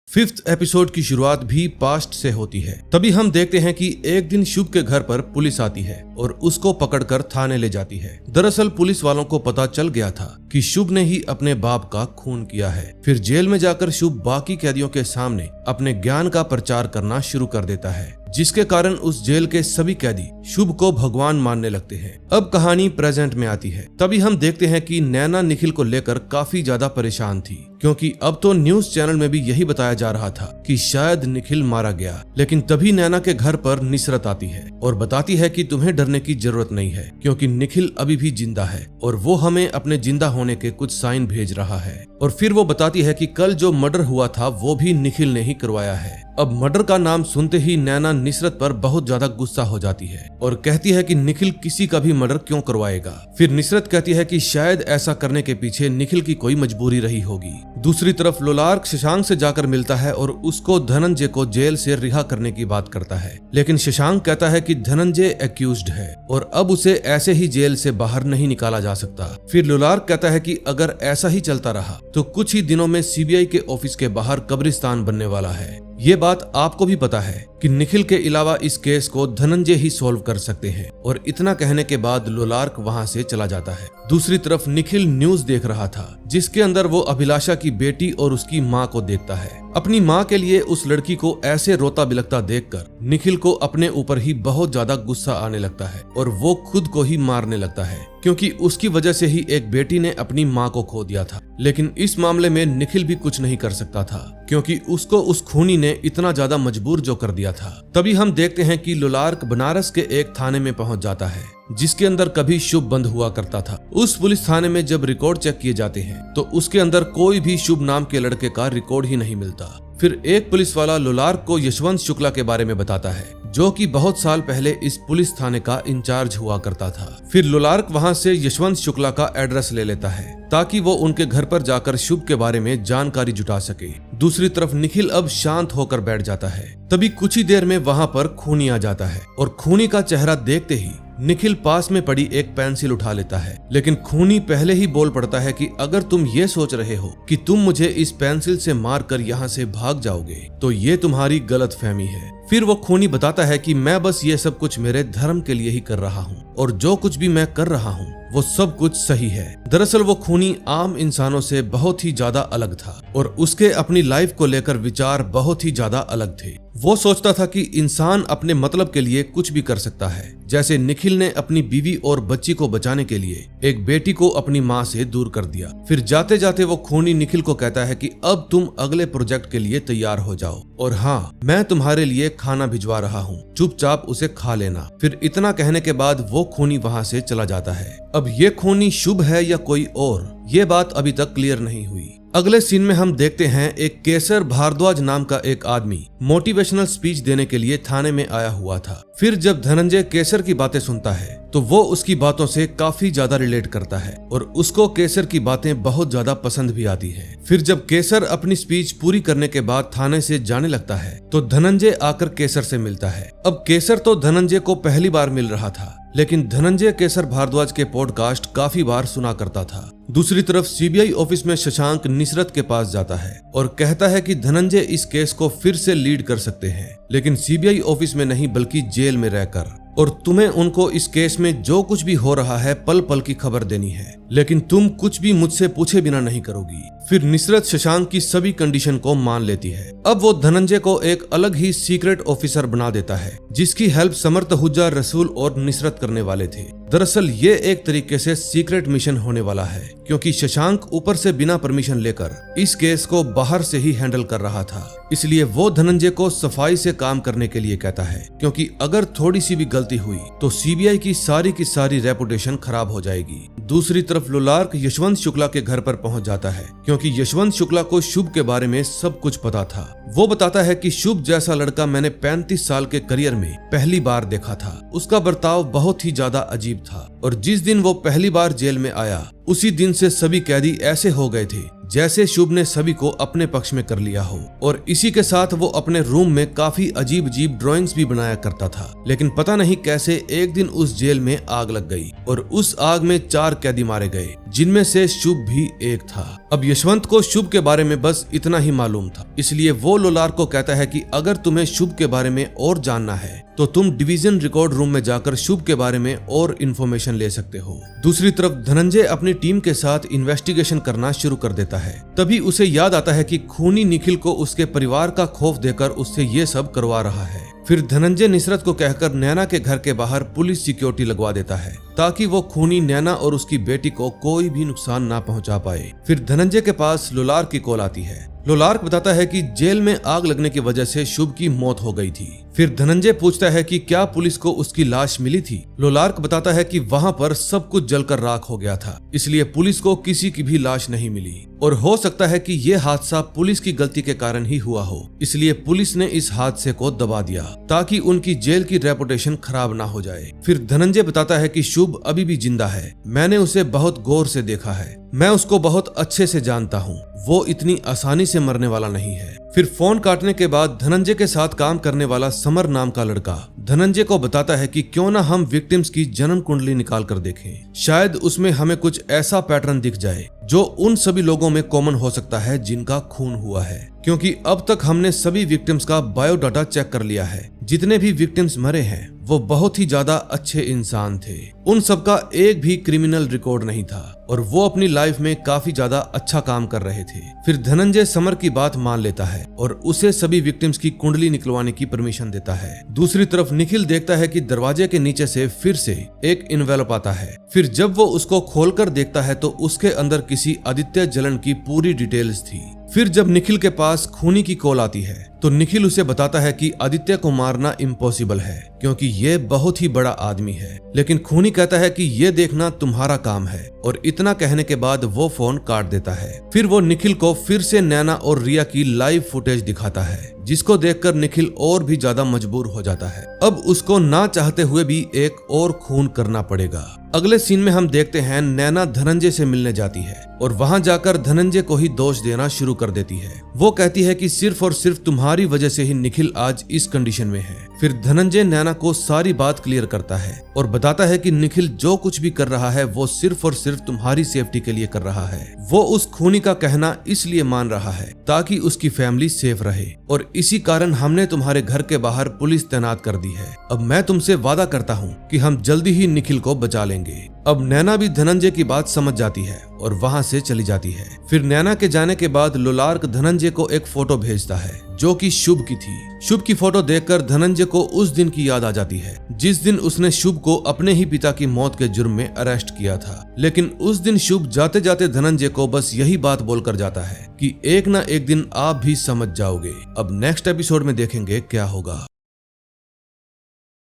5th एपिसोड की शुरुआत भी पास्ट से होती है। तभी हम देखते हैं कि एक दिन शुभ के घर पर पुलिस आती है और उसको पकड़कर थाने ले जाती है। दरअसल पुलिस वालों को पता चल गया था कि शुभ ने ही अपने बाप का खून किया है। फिर जेल में जाकर शुभ बाकी कैदियों के सामने अपने ज्ञान का प्रचार करना शुरू कर देता है, जिसके कारण उस जेल के सभी कैदी शुभ को भगवान मानने लगते हैं। अब कहानी प्रेजेंट में आती है। तभी हम देखते हैं कि नैना निखिल को लेकर काफी ज्यादा परेशान थी क्योंकि अब तो न्यूज चैनल में भी यही बताया जा रहा था कि शायद निखिल मारा गया। लेकिन तभी नैना के घर पर निसरत आती है और बताती है कि तुम्हें डरने की जरूरत नहीं है क्योंकि निखिल अभी भी जिंदा है और वो हमें अपने जिंदा होने के कुछ साइन भेज रहा है। और फिर वो बताती है कि कल जो मर्डर हुआ था वो भी निखिल ने ही करवाया है। अब मर्डर का नाम सुनते ही नैना निसरत पर बहुत ज्यादा गुस्सा हो जाती है और कहती है कि निखिल किसी का भी मर्डर क्यों करवाएगा। फिर निसरत कहती है कि शायद ऐसा करने के पीछे निखिल की कोई मजबूरी रही होगी। दूसरी तरफ लुलार्क शशांक से जाकर मिलता है और उसको धनंजय को जेल से रिहा करने की बात करता है, लेकिन शशांक कहता है कि धनंजय एक्यूज्ड है और अब उसे ऐसे ही जेल से बाहर नहीं निकाला जा सकता। फिर लुलार्क कहता है कि अगर ऐसा ही चलता रहा तो कुछ ही दिनों में सीबीआई के ऑफिस के बाहर कब्रिस्तान बनने वाला है। ये बात आपको भी पता है कि निखिल के अलावा इस केस को धनंजय ही सॉल्व कर सकते हैं। और इतना कहने के बाद लुलार्क वहां से चला जाता है। दूसरी तरफ निखिल न्यूज देख रहा था जिसके अंदर वो अभिलाषा की बेटी और उसकी माँ को देखता है। अपनी माँ के लिए उस लड़की को ऐसे रोता बिलखता देखकर निखिल को अपने ऊपर ही बहुत ज्यादा गुस्सा आने लगता है और वो खुद को ही मारने लगता है क्योंकि उसकी वजह से ही एक बेटी ने अपनी माँ को खो दिया था। लेकिन इस मामले में निखिल भी कुछ नहीं कर सकता था क्योंकि उसको उस खूनी ने इतना ज्यादा मजबूर जो कर दिया था। तभी हम देखते हैं कि लुलार्क बनारस के एक थाने में पहुंच जाता है जिसके अंदर कभी शुभ बंद हुआ करता था। उस पुलिस थाने में जब रिकॉर्ड चेक किए जाते हैं तो उसके अंदर कोई भी शुभ नाम के लड़के का रिकॉर्ड ही नहीं मिलता। फिर एक पुलिस वाला लुलार्क को यशवंत शुक्ला के बारे में बताता है जो कि बहुत साल पहले इस पुलिस थाने का इंचार्ज हुआ करता था। फिर लुलार्क वहां से यशवंत शुक्ला का एड्रेस ले लेता है ताकि वो उनके घर पर जाकर शुभ के बारे में जानकारी जुटा सके। दूसरी तरफ निखिल अब शांत होकर बैठ जाता है। तभी कुछ ही देर में वहां पर खूनी आ जाता है और खूनी का चेहरा देखते ही निखिल पास में पड़ी एक पेंसिल उठा लेता है, लेकिन खूनी पहले ही बोल पड़ता है कि अगर तुम ये सोच रहे हो कि तुम मुझे इस पेंसिल से मारकर यहाँ से भाग जाओगे तो ये तुम्हारी गलतफहमी है। फिर वो खूनी बताता है कि मैं बस ये सब कुछ मेरे धर्म के लिए ही कर रहा हूँ और जो कुछ भी मैं कर रहा हूँ वो सब कुछ सही है। दरअसल वो खूनी आम इंसानों से बहुत ही ज्यादा अलग था और उसके अपनी लाइफ को लेकर विचार बहुत ही ज्यादा अलग थे। वो सोचता था कि इंसान अपने मतलब के लिए कुछ भी कर सकता है, जैसे निखिल ने अपनी बीवी और बच्ची को बचाने के लिए एक बेटी को अपनी माँ से दूर कर दिया। फिर जाते जाते वो खूनी निखिल को कहता है कि अब तुम अगले प्रोजेक्ट के लिए तैयार हो जाओ और हाँ, मैं तुम्हारे लिए खाना भिजवा रहा हूँ, चुपचाप उसे खा लेना। फिर इतना कहने के बाद वो खूनी वहाँ से चला जाता है। अब ये खूनी शुभ है या कोई और, ये बात अभी तक क्लियर नहीं हुई। अगले सीन में हम देखते हैं एक केसर भारद्वाज नाम का एक आदमी मोटिवेशनल स्पीच देने के लिए थाने में आया हुआ था। फिर जब धनंजय केसर की बातें सुनता है तो वो उसकी बातों से काफी ज्यादा रिलेट करता है और उसको केसर की बातें बहुत ज्यादा पसंद भी आती है। फिर जब केसर अपनी स्पीच पूरी करने के बाद थाने से जाने लगता है तो धनंजय आकर केसर से मिलता है। अब केसर तो धनंजय को पहली बार मिल रहा था, लेकिन धनंजय केसर भारद्वाज के पॉडकास्ट काफी बार सुना करता था। दूसरी तरफ सीबीआई ऑफिस में शशांक निसरत के पास जाता है और कहता है कि धनंजय इस केस को फिर से लीड कर सकते हैं, लेकिन सीबीआई ऑफिस में नहीं बल्कि जेल में रहकर, और तुम्हें उनको इस केस में जो कुछ भी हो रहा है पल पल की खबर देनी है, लेकिन तुम कुछ भी मुझसे पूछे बिना नहीं करोगी। फिर निसरत शशांक की सभी कंडीशन को मान लेती है। अब वो धनंजय को एक अलग ही सीक्रेट ऑफिसर बना देता है, जिसकी हेल्प समर तहुजा, रसूल और निसरत करने वाले थे। दरअसल ये एक तरीके से सीक्रेट मिशन होने वाला है, क्योंकि शशांक ऊपर से बिना परमिशन लेकर इस केस को बाहर से ही हैंडल कर रहा था। इसलिए वो धनंजय को सफाई से काम करने के लिए कहता है, क्योंकि अगर थोड़ी सी भी गलती हुई तो सीबीआई की सारी रेपुटेशन खराब हो जाएगी। दूसरी तरफ लोलार्क यशवंत शुक्ला के घर पर पहुंच जाता है, क्योंकि यशवंत शुक्ला को शुभ के बारे में सब कुछ पता था। वो बताता है कि शुभ जैसा लड़का मैंने 35 साल के करियर में पहली बार देखा था। उसका बर्ताव बहुत ही ज्यादा अजीब था और जिस दिन वो पहली बार जेल में आया उसी दिन से सभी कैदी ऐसे हो गए थे जैसे शुभ ने सभी को अपने पक्ष में कर लिया हो, और इसी के साथ वो अपने रूम में काफी अजीब अजीब ड्राइंग्स भी बनाया करता था। लेकिन पता नहीं कैसे एक दिन उस जेल में आग लग गई और उस आग में 4 कैदी मारे गए, जिनमें से शुभ भी एक था। अब यशवंत को शुभ के बारे में बस इतना ही मालूम था, इसलिए वो लोलार्क को कहता है कि अगर तुम्हें शुभ के बारे में और जानना है तो तुम डिवीजन रिकॉर्ड रूम में जाकर शुभ के बारे में और इन्फॉर्मेशन ले सकते हो। दूसरी तरफ धनंजय अपनी टीम के साथ इन्वेस्टिगेशन करना शुरू कर देता है। तभी उसे याद आता है कि खूनी निखिल को उसके परिवार का खौफ देकर उससे ये सब करवा रहा है। फिर धनंजय निसरत को कहकर नैना के घर के बाहर पुलिस सिक्योरिटी लगवा देता है, ताकि वो खूनी नैना और उसकी बेटी को कोई भी नुकसान ना पहुंचा पाए। फिर धनंजय के पास लोलार्क की कॉल आती है। लोलार्क बताता है कि जेल में आग लगने की वजह से शुभ की मौत हो गई थी। फिर धनंजय पूछता है कि क्या पुलिस को उसकी लाश मिली थी। लोलार्क बताता है कि वहां पर सब कुछ जलकर राख हो गया था, इसलिए पुलिस को किसी की भी लाश नहीं मिली और हो सकता है कि ये हादसा पुलिस की गलती के कारण ही हुआ हो, इसलिए पुलिस ने इस हादसे को दबा दिया ताकि उनकी जेल की रेपुटेशन खराब ना हो जाए। फिर धनंजय बताता है कि शुभ अभी भी जिंदा है, मैंने उसे बहुत गौर से देखा है, मैं उसको बहुत अच्छे से जानता हूँ, वो इतनी आसानी से मरने वाला नहीं है। फिर फोन काटने के बाद धनंजय के साथ काम करने वाला समर नाम का लड़का धनंजय को बताता है कि क्यों ना हम विक्टिम्स की जन्म कुंडली निकाल कर देखें, शायद उसमें हमें कुछ ऐसा पैटर्न दिख जाए जो उन सभी लोगों में कॉमन हो सकता है जिनका खून हुआ है, क्योंकि अब तक हमने सभी विक्टिम्स का बायोडाटा चेक कर लिया है। जितने भी विक्टिम्स मरे हैं वो बहुत ही ज्यादा अच्छे इंसान थे, उन सबका एक भी क्रिमिनल रिकॉर्ड नहीं था और वो अपनी लाइफ में काफी ज्यादा अच्छा काम कर रहे थे। फिर धनंजय समर की बात मान लेता है और उसे सभी विक्टिम्स की कुंडली निकलवाने की परमिशन देता है। दूसरी तरफ निखिल देखता है कि दरवाजे के नीचे से फिर से एक इन्वेलप आता है। फिर जब वो उसको खोलकर देखता है तो उसके अंदर किसी आदित्य जलन की पूरी डिटेल्स थी। फिर जब निखिल के पास खूनी की कॉल आती है तो निखिल उसे बताता है कि आदित्य को मारना इम्पॉसिबल है, क्योंकि ये बहुत ही बड़ा आदमी है, लेकिन खूनी कहता है कि ये देखना तुम्हारा काम है, और इतना कहने के बाद वो फोन काट देता है। फिर वो निखिल को फिर से नैना और रिया की लाइव फुटेज दिखाता है, जिसको देखकर निखिल और भी ज्यादा मजबूर हो जाता है। अब उसको ना चाहते हुए भी एक और खून करना पड़ेगा। अगले सीन में हम देखते हैं नैना धनंजय से मिलने जाती है और वहां जाकर धनंजय को ही दोष देना शुरू कर देती है। वो कहती है कि सिर्फ और सिर्फ तुम्हारी वजह से ही निखिल आज इस कंडीशन में है। फिर धनंजय नैना को सारी बात क्लियर करता है और बताता है कि निखिल जो कुछ भी कर रहा है वो सिर्फ और सिर्फ तुम्हारी सेफ्टी के लिए कर रहा है। वो उस खूनी का कहना इसलिए मान रहा है ताकि उसकी फैमिली सेफ रहे और इसी कारण हमने तुम्हारे घर के बाहर पुलिस तैनात कर दी है। अब मैं तुमसे वादा करता हूँ कि हम जल्दी ही निखिल को बचा लेंगे। अब नैना भी धनंजय की बात समझ जाती है और वहां से चली जाती है। फिर नैना के जाने के बाद लोलार्क धनंजय को एक फोटो भेजता है जो कि शुभ की थी। शुभ की फोटो देखकर धनंजय को उस दिन की याद आ जाती है जिस दिन उसने शुभ को अपने ही पिता की मौत के जुर्म में अरेस्ट किया था। लेकिन उस दिन शुभ जाते जाते धनंजय को बस यही बात बोलकर जाता है कि एक ना एक दिन आप भी समझ जाओगे। अब नेक्स्ट एपिसोड में देखेंगे क्या होगा।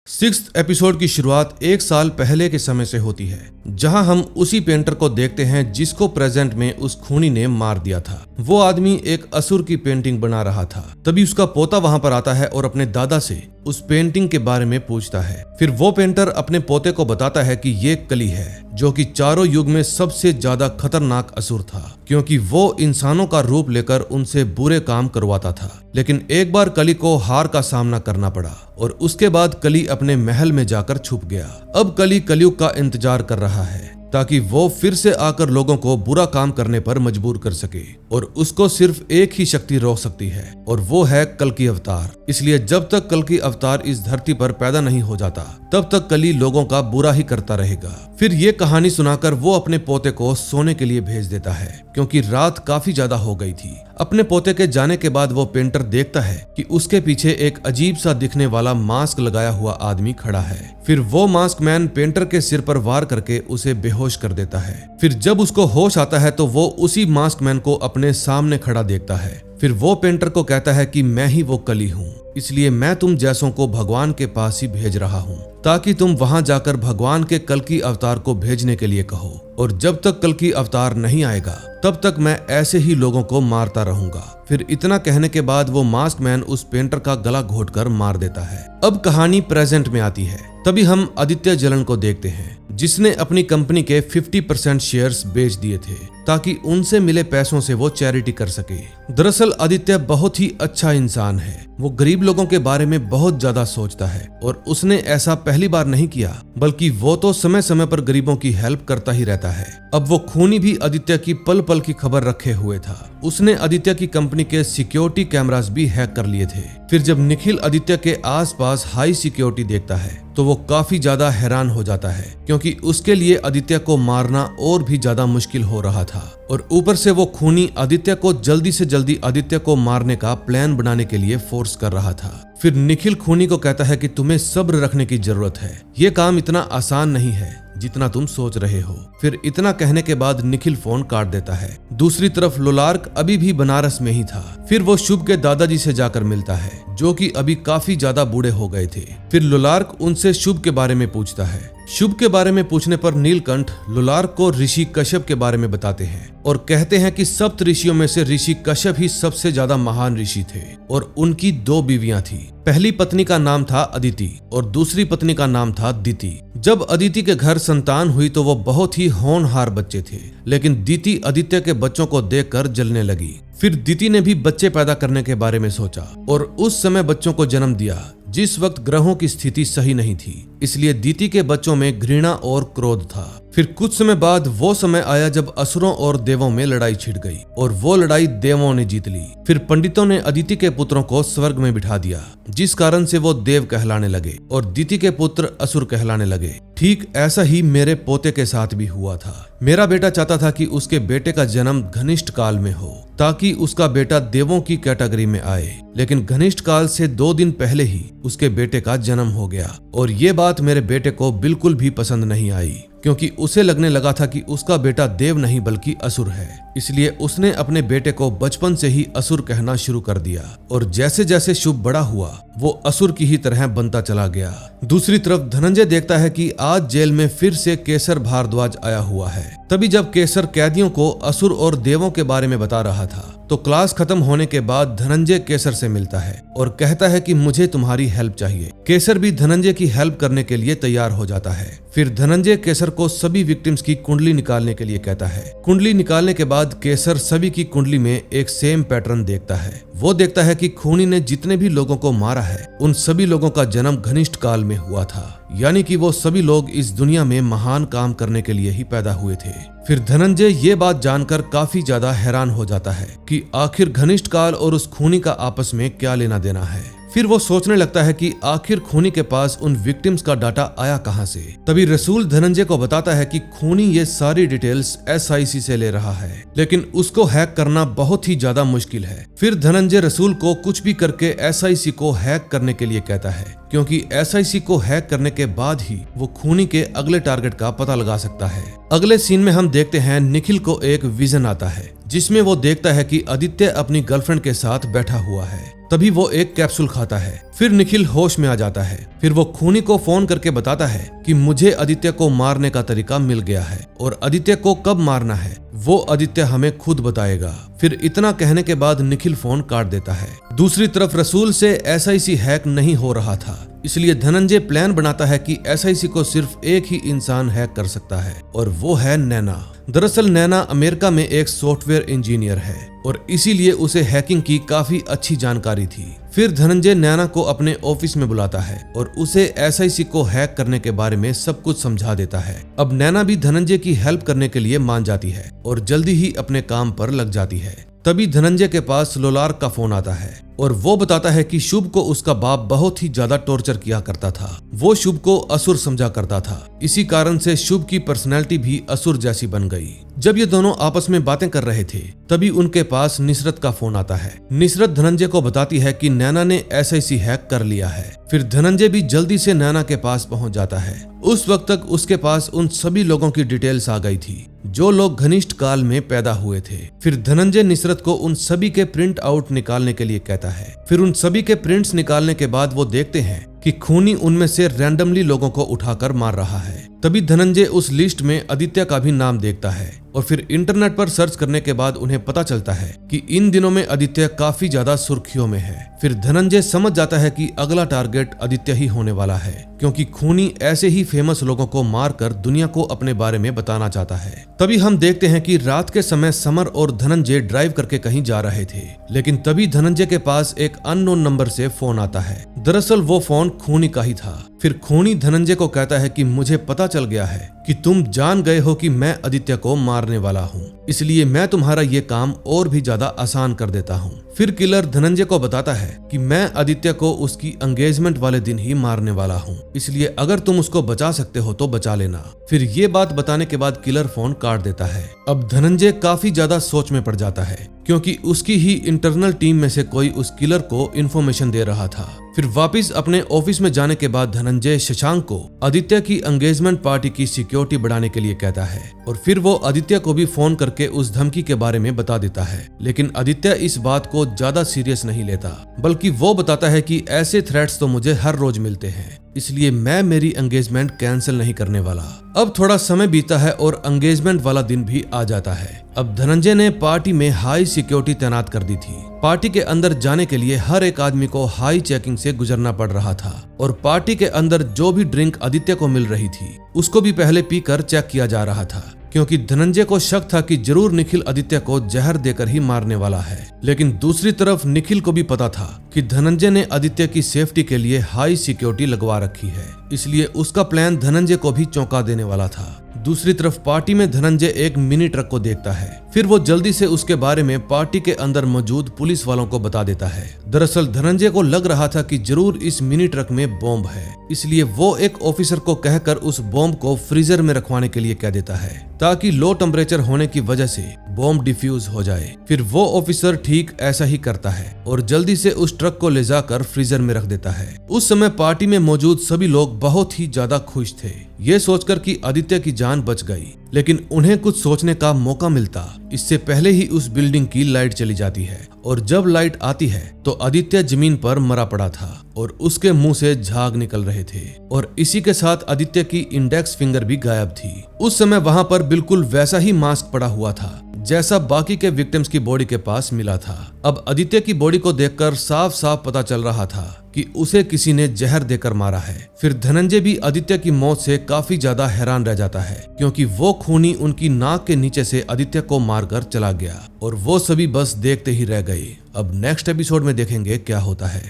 6th एपिसोड की शुरुआत 1 साल पहले के समय से होती है जहां हम उसी पेंटर को देखते हैं जिसको प्रेजेंट में उस खूनी ने मार दिया था। वो आदमी एक असुर की पेंटिंग बना रहा था। तभी उसका पोता वहां पर आता है और अपने दादा से उस पेंटिंग के बारे में पूछता है। फिर वो पेंटर अपने पोते को बताता है कि ये कली है जो कि चारों युग में सबसे ज्यादा खतरनाक असुर था क्योंकि वो इंसानों का रूप लेकर उनसे बुरे काम करवाता था। लेकिन एक बार कली को हार का सामना करना पड़ा और उसके बाद कली अपने महल में जाकर छुप गया। अब कली कलयुग का इंतजार कर रहा है ताकि वो फिर से आकर लोगों को बुरा काम करने पर मजबूर कर सके और उसको सिर्फ एक ही शक्ति रोक सकती है और वो है कल्कि अवतार। इसलिए जब तक कल्कि अवतार इस धरती पर पैदा नहीं हो जाता तब तक कली लोगों का बुरा ही करता रहेगा। फिर ये कहानी सुनाकर वो अपने पोते को सोने के लिए भेज देता है क्योंकि रात काफी ज्यादा हो गई थी। अपने पोते के जाने के बाद वो पेंटर देखता है कि उसके पीछे एक अजीब सा दिखने वाला मास्क लगाया हुआ आदमी खड़ा है। फिर वो मास्क मैन पेंटर के सिर पर वार करके उसे बेहोश कर देता है। फिर जब उसको होश आता है तो वो उसी मास्क मैन को अपने सामने खड़ा देखता है। फिर वो पेंटर को कहता है कि मैं ही वो कली हूँ, इसलिए मैं तुम जैसों को भगवान के पास ही भेज रहा हूँ ताकि तुम वहां जाकर भगवान के कल्कि अवतार को भेजने के लिए कहो और जब तक कल्कि अवतार नहीं आएगा तब तक मैं ऐसे ही लोगों को मारता रहूंगा। फिर इतना कहने के बाद वो मास्क मैन उस पेंटर का गला घोटकर मार देता है। अब कहानी प्रेजेंट में आती है। तभी हम आदित्य जलन को देखते हैं जिसने अपनी कंपनी के 50% शेयर्स बेच दिए थे ताकि उनसे मिले पैसों से वो चैरिटी कर सके। दरअसल आदित्य बहुत ही अच्छा इंसान है। वो गरीब लोगों के बारे में बहुत ज्यादा सोचता है और उसने ऐसा पहली बार नहीं किया बल्कि वो तो समय समय पर गरीबों की हेल्प करता ही रहता है। अब वो खूनी भी आदित्य की पल पल की खबर रखे हुए था। उसने आदित्य की कंपनी के सिक्योरिटी कैमरास भी हैक कर लिए थे। फिर जब निखिल आदित्य के आसपास हाई सिक्योरिटी देखता है तो वो काफी ज्यादा हैरान हो जाता है क्योंकि उसके लिए आदित्य को मारना और भी ज्यादा मुश्किल हो रहा था और ऊपर से वो खूनी आदित्य को जल्दी से जल्दी आदित्य को मारने का प्लान बनाने के लिए फोर्स कर रहा था। फिर निखिल खूनी को कहता है कि तुम्हें सब्र रखने की जरूरत है, ये काम इतना आसान नहीं है जितना तुम सोच रहे हो। फिर इतना कहने के बाद निखिल फोन काट देता है। दूसरी तरफ लोलार्क अभी भी बनारस में ही था। फिर वो शुभ के दादाजी से जाकर मिलता है जो कि अभी काफी ज्यादा बूढ़े हो गए थे। फिर लोलार्क उनसे शुभ के बारे में पूछता है। शुभ के बारे में पूछने पर नीलकंठ लोलार्क को ऋषि कश्यप के बारे में बताते हैं और कहते हैं कि सप्त ऋषियों में से ऋषि कश्यप ही सबसे ज्यादा महान ऋषि थे और उनकी 2 बीवियां थी। पहली पत्नी का नाम था अदिति और दूसरी पत्नी का नाम था दिति। जब अदिति के घर संतान हुई तो वो बहुत ही होनहार बच्चे थे, लेकिन दिति आदित्य के बच्चों को देखकर जलने लगी। फिर दिति ने भी बच्चे पैदा करने के बारे में सोचा और उस समय बच्चों को जन्म दिया जिस वक्त ग्रहों की स्थिति सही नहीं थी, इसलिए दिति के बच्चों में घृणा और क्रोध था। फिर कुछ समय बाद वो समय आया जब असुरों और देवों में लड़ाई छिड़ गई और वो लड़ाई देवों ने जीत ली। फिर पंडितों ने अदिति के पुत्रों को स्वर्ग में बिठा दिया जिस कारण से वो देव कहलाने लगे और दिति के पुत्र असुर कहलाने लगे। ठीक ऐसा ही मेरे पोते के साथ भी हुआ था। मेरा बेटा चाहता था कि उसके बेटे का जन्म घनिष्ठ काल में हो ताकि उसका बेटा देवों की कैटेगरी में आए, लेकिन घनिष्ठ काल से 2 दिन पहले ही उसके बेटे का जन्म हो गया और ये बात मेरे बेटे को बिल्कुल भी पसंद नहीं आई क्योंकि उसे लगने लगा था कि उसका बेटा देव नहीं बल्कि असुर है। इसलिए उसने अपने बेटे को बचपन से ही असुर कहना शुरू कर दिया और जैसे जैसे शुभ बड़ा हुआ वो असुर की ही तरह बनता चला गया। दूसरी तरफ धनंजय देखता है कि आज जेल में फिर से केसर भारद्वाज आया हुआ है। तभी जब केसर कैदियों को असुर और देवों के बारे में बता रहा था तो क्लास खत्म होने के बाद धनंजय केसर से मिलता है और कहता है कि मुझे तुम्हारी हेल्प चाहिए। केसर भी धनंजय की हेल्प करने के लिए तैयार हो जाता है। फिर धनंजय केसर को सभी विक्टिम्स की कुंडली निकालने के लिए कहता है। कुंडली निकालने के बाद केसर सभी की कुंडली में एक सेम पैटर्न देखता है। वो देखता है कि खूनी ने जितने भी लोगों को मारा है उन सभी लोगों का जन्म घनिष्ठ काल में हुआ था, यानी कि वो सभी लोग इस दुनिया में महान काम करने के लिए ही पैदा हुए थे। फिर धनंजय ये बात जानकर काफी ज्यादा हैरान हो जाता है कि आखिर घनिष्ठ काल और उस खूनी का आपस में क्या लेना देना है। फिर वो सोचने लगता है कि आखिर खूनी के पास उन विक्टिम्स का डाटा आया कहां से। तभी रसूल धनंजय को बताता है कि खूनी ये सारी डिटेल्स SIC से ले रहा है, लेकिन उसको हैक करना बहुत ही ज्यादा मुश्किल है। फिर धनंजय रसूल को कुछ भी करके SIC को हैक करने के लिए कहता है, क्योंकि SIC को हैक करने के बाद ही वो खूनी के अगले टारगेट का पता लगा सकता है। अगले सीन में हम देखते हैं निखिल को एक विजन आता है जिसमें वो देखता है कि आदित्य अपनी गर्लफ्रेंड के साथ बैठा हुआ है। तभी वो एक कैप्सूल खाता है। फिर निखिल होश में आ जाता है। फिर वो खूनी को फोन करके बताता है कि मुझे आदित्य को मारने का तरीका मिल गया है और आदित्य को कब मारना है वो आदित्य हमें खुद बताएगा। फिर इतना कहने के बाद निखिल फोन काट देता है। दूसरी तरफ रसूल से SIC हैक नहीं हो रहा था, इसलिए धनंजय प्लान बनाता है कि SIC को सिर्फ एक ही इंसान हैक कर सकता है और वो है नैना। दरअसल नैना अमेरिका में एक सॉफ्टवेयर इंजीनियर है और इसीलिए उसे हैकिंग की काफी अच्छी जानकारी थी। फिर धनंजय नैना को अपने ऑफिस में बुलाता है और उसे SIC को हैक करने के बारे में सब कुछ समझा देता है। अब नैना भी धनंजय की हेल्प करने के लिए मान जाती है और जल्दी ही अपने काम पर लग जाती है। तभी धनंजय के पास लोलार का फोन आता है और वो बताता है कि शुभ को उसका बाप बहुत ही ज्यादा टॉर्चर किया करता था। वो शुभ को असुर समझा करता था, इसी कारण से शुभ की पर्सनैलिटी भी असुर जैसी बन गई। जब ये दोनों आपस में बातें कर रहे थे तभी उनके पास निसरत का फोन आता है। निसरत धनंजय को बताती है कि नैना ने SIC हैक कर लिया है। फिर धनंजय भी जल्दी से नैना के पास पहुंच जाता है। उस वक्त तक उसके पास उन सभी लोगों की डिटेल्स आ गई थी जो लोग घनिष्ठ काल में पैदा हुए थे। फिर धनंजय निसरत को उन सभी के प्रिंट आउट निकालने के लिए कहता है। फिर उन सभी के प्रिंट्स निकालने के बाद वो देखते हैं कि खूनी उनमें से रैंडमली लोगों को उठाकर मार रहा है। तभी धनंजय उस लिस्ट में आदित्य का भी नाम देखता है और फिर इंटरनेट पर सर्च करने के बाद उन्हें पता चलता है कि इन दिनों में आदित्य काफी ज्यादा सुर्खियों में है। फिर धनंजय समझ जाता है कि अगला टारगेट आदित्य ही होने वाला है, क्योंकि खूनी ऐसे ही फेमस लोगों को मारकर दुनिया को अपने बारे में बताना चाहता है। तभी हम देखते हैं कि रात के समय समर और धनंजय ड्राइव करके कहीं जा रहे थे, लेकिन तभी धनंजय के पास एक अननोन नंबर से फोन आता है। दरअसल वो फोन खूनी का ही था। फिर खूनी धनंजय को कहता है कि मुझे पता चल गया है कि तुम जान गए हो कि मैं आदित्य को मारने वाला हूँ, इसलिए मैं तुम्हारा ये काम और भी ज्यादा आसान कर देता हूँ। फिर किलर धनंजय को बताता है कि मैं आदित्य को उसकी एंगेजमेंट वाले दिन ही मारने वाला हूँ, इसलिए अगर तुम उसको बचा सकते हो तो बचा लेना। फिर ये बात बताने के बाद किलर फोन काट देता है। अब धनंजय काफी ज्यादा सोच में पड़ जाता है, क्योंकि उसकी ही इंटरनल टीम में से कोई उस किलर को इन्फॉर्मेशन दे रहा था। फिर वापस अपने ऑफिस में जाने के बाद धनंजय शशांक को आदित्य की एंगेजमेंट पार्टी की सिक्योरिटी बढ़ाने के लिए कहता है और फिर वो आदित्य को भी फोन करके उस धमकी के बारे में बता देता है। लेकिन आदित्य इस बात को ज्यादा सीरियस नहीं लेता, बल्कि वो बताता है कि ऐसे थ्रेट्स तो मुझे हर रोज मिलते हैं, इसलिए मैं मेरी एंगेजमेंट कैंसिल नहीं करने वाला। अब थोड़ा समय बीता है और एंगेजमेंट वाला दिन भी आ जाता है। अब धनंजय ने पार्टी में हाई सिक्योरिटी तैनात कर दी थी। पार्टी के अंदर जाने के लिए हर एक आदमी को हाई चेकिंग से गुजरना पड़ रहा था और पार्टी के अंदर जो भी ड्रिंक आदित्य को मिल रही थी उसको भी पहले पीकर चेक किया जा रहा था, क्योंकि धनंजय को शक था कि जरूर निखिल आदित्य को जहर देकर ही मारने वाला है। लेकिन दूसरी तरफ निखिल को भी पता था कि धनंजय ने आदित्य की सेफ्टी के लिए हाई सिक्योरिटी लगवा रखी है, इसलिए उसका प्लान धनंजय को भी चौंका देने वाला था। दूसरी तरफ पार्टी में धनंजय एक मिनी ट्रक को देखता है। फिर वो जल्दी से उसके बारे में पार्टी के अंदर मौजूद पुलिस वालों को बता देता है। दरअसल धनंजय को लग रहा था कि जरूर इस मिनी ट्रक में बॉम्ब है, इसलिए वो एक ऑफिसर को कहकर उस बॉम्ब को फ्रीजर में रखवाने के लिए कह देता है, ताकि लो टेम्परेचर होने की वजह से बॉम्ब डिफ्यूज हो जाए। फिर वो ऑफिसर ठीक ऐसा ही करता है और जल्दी से उस ट्रक को ले जाकर फ्रीजर में रख देता है। उस समय पार्टी में मौजूद सभी लोग बहुत ही ज्यादा खुश थे, ये सोचकर कि आदित्य की जान बच गई। लेकिन उन्हें कुछ सोचने का मौका मिलता इससे पहले ही उस बिल्डिंग की लाइट चली जाती है और जब लाइट आती है तो आदित्य जमीन पर मरा पड़ा था और उसके मुंह से झाग निकल रहे थे और इसी के साथ आदित्य की इंडेक्स फिंगर भी गायब थी। उस समय वहां पर बिल्कुल वैसा ही मास्क पड़ा हुआ था जैसा बाकी के विक्टिम्स की बॉडी के पास मिला था। अब आदित्य की बॉडी को देखकर साफ साफ पता चल रहा था कि उसे किसी ने जहर देकर मारा है। फिर धनंजय भी आदित्य की मौत से काफी ज्यादा हैरान रह जाता है, क्योंकि वो खूनी उनकी नाक के नीचे से आदित्य को मारकर चला गया और वो सभी बस देखते ही रह गए। अब नेक्स्ट एपिसोड में देखेंगे क्या होता है।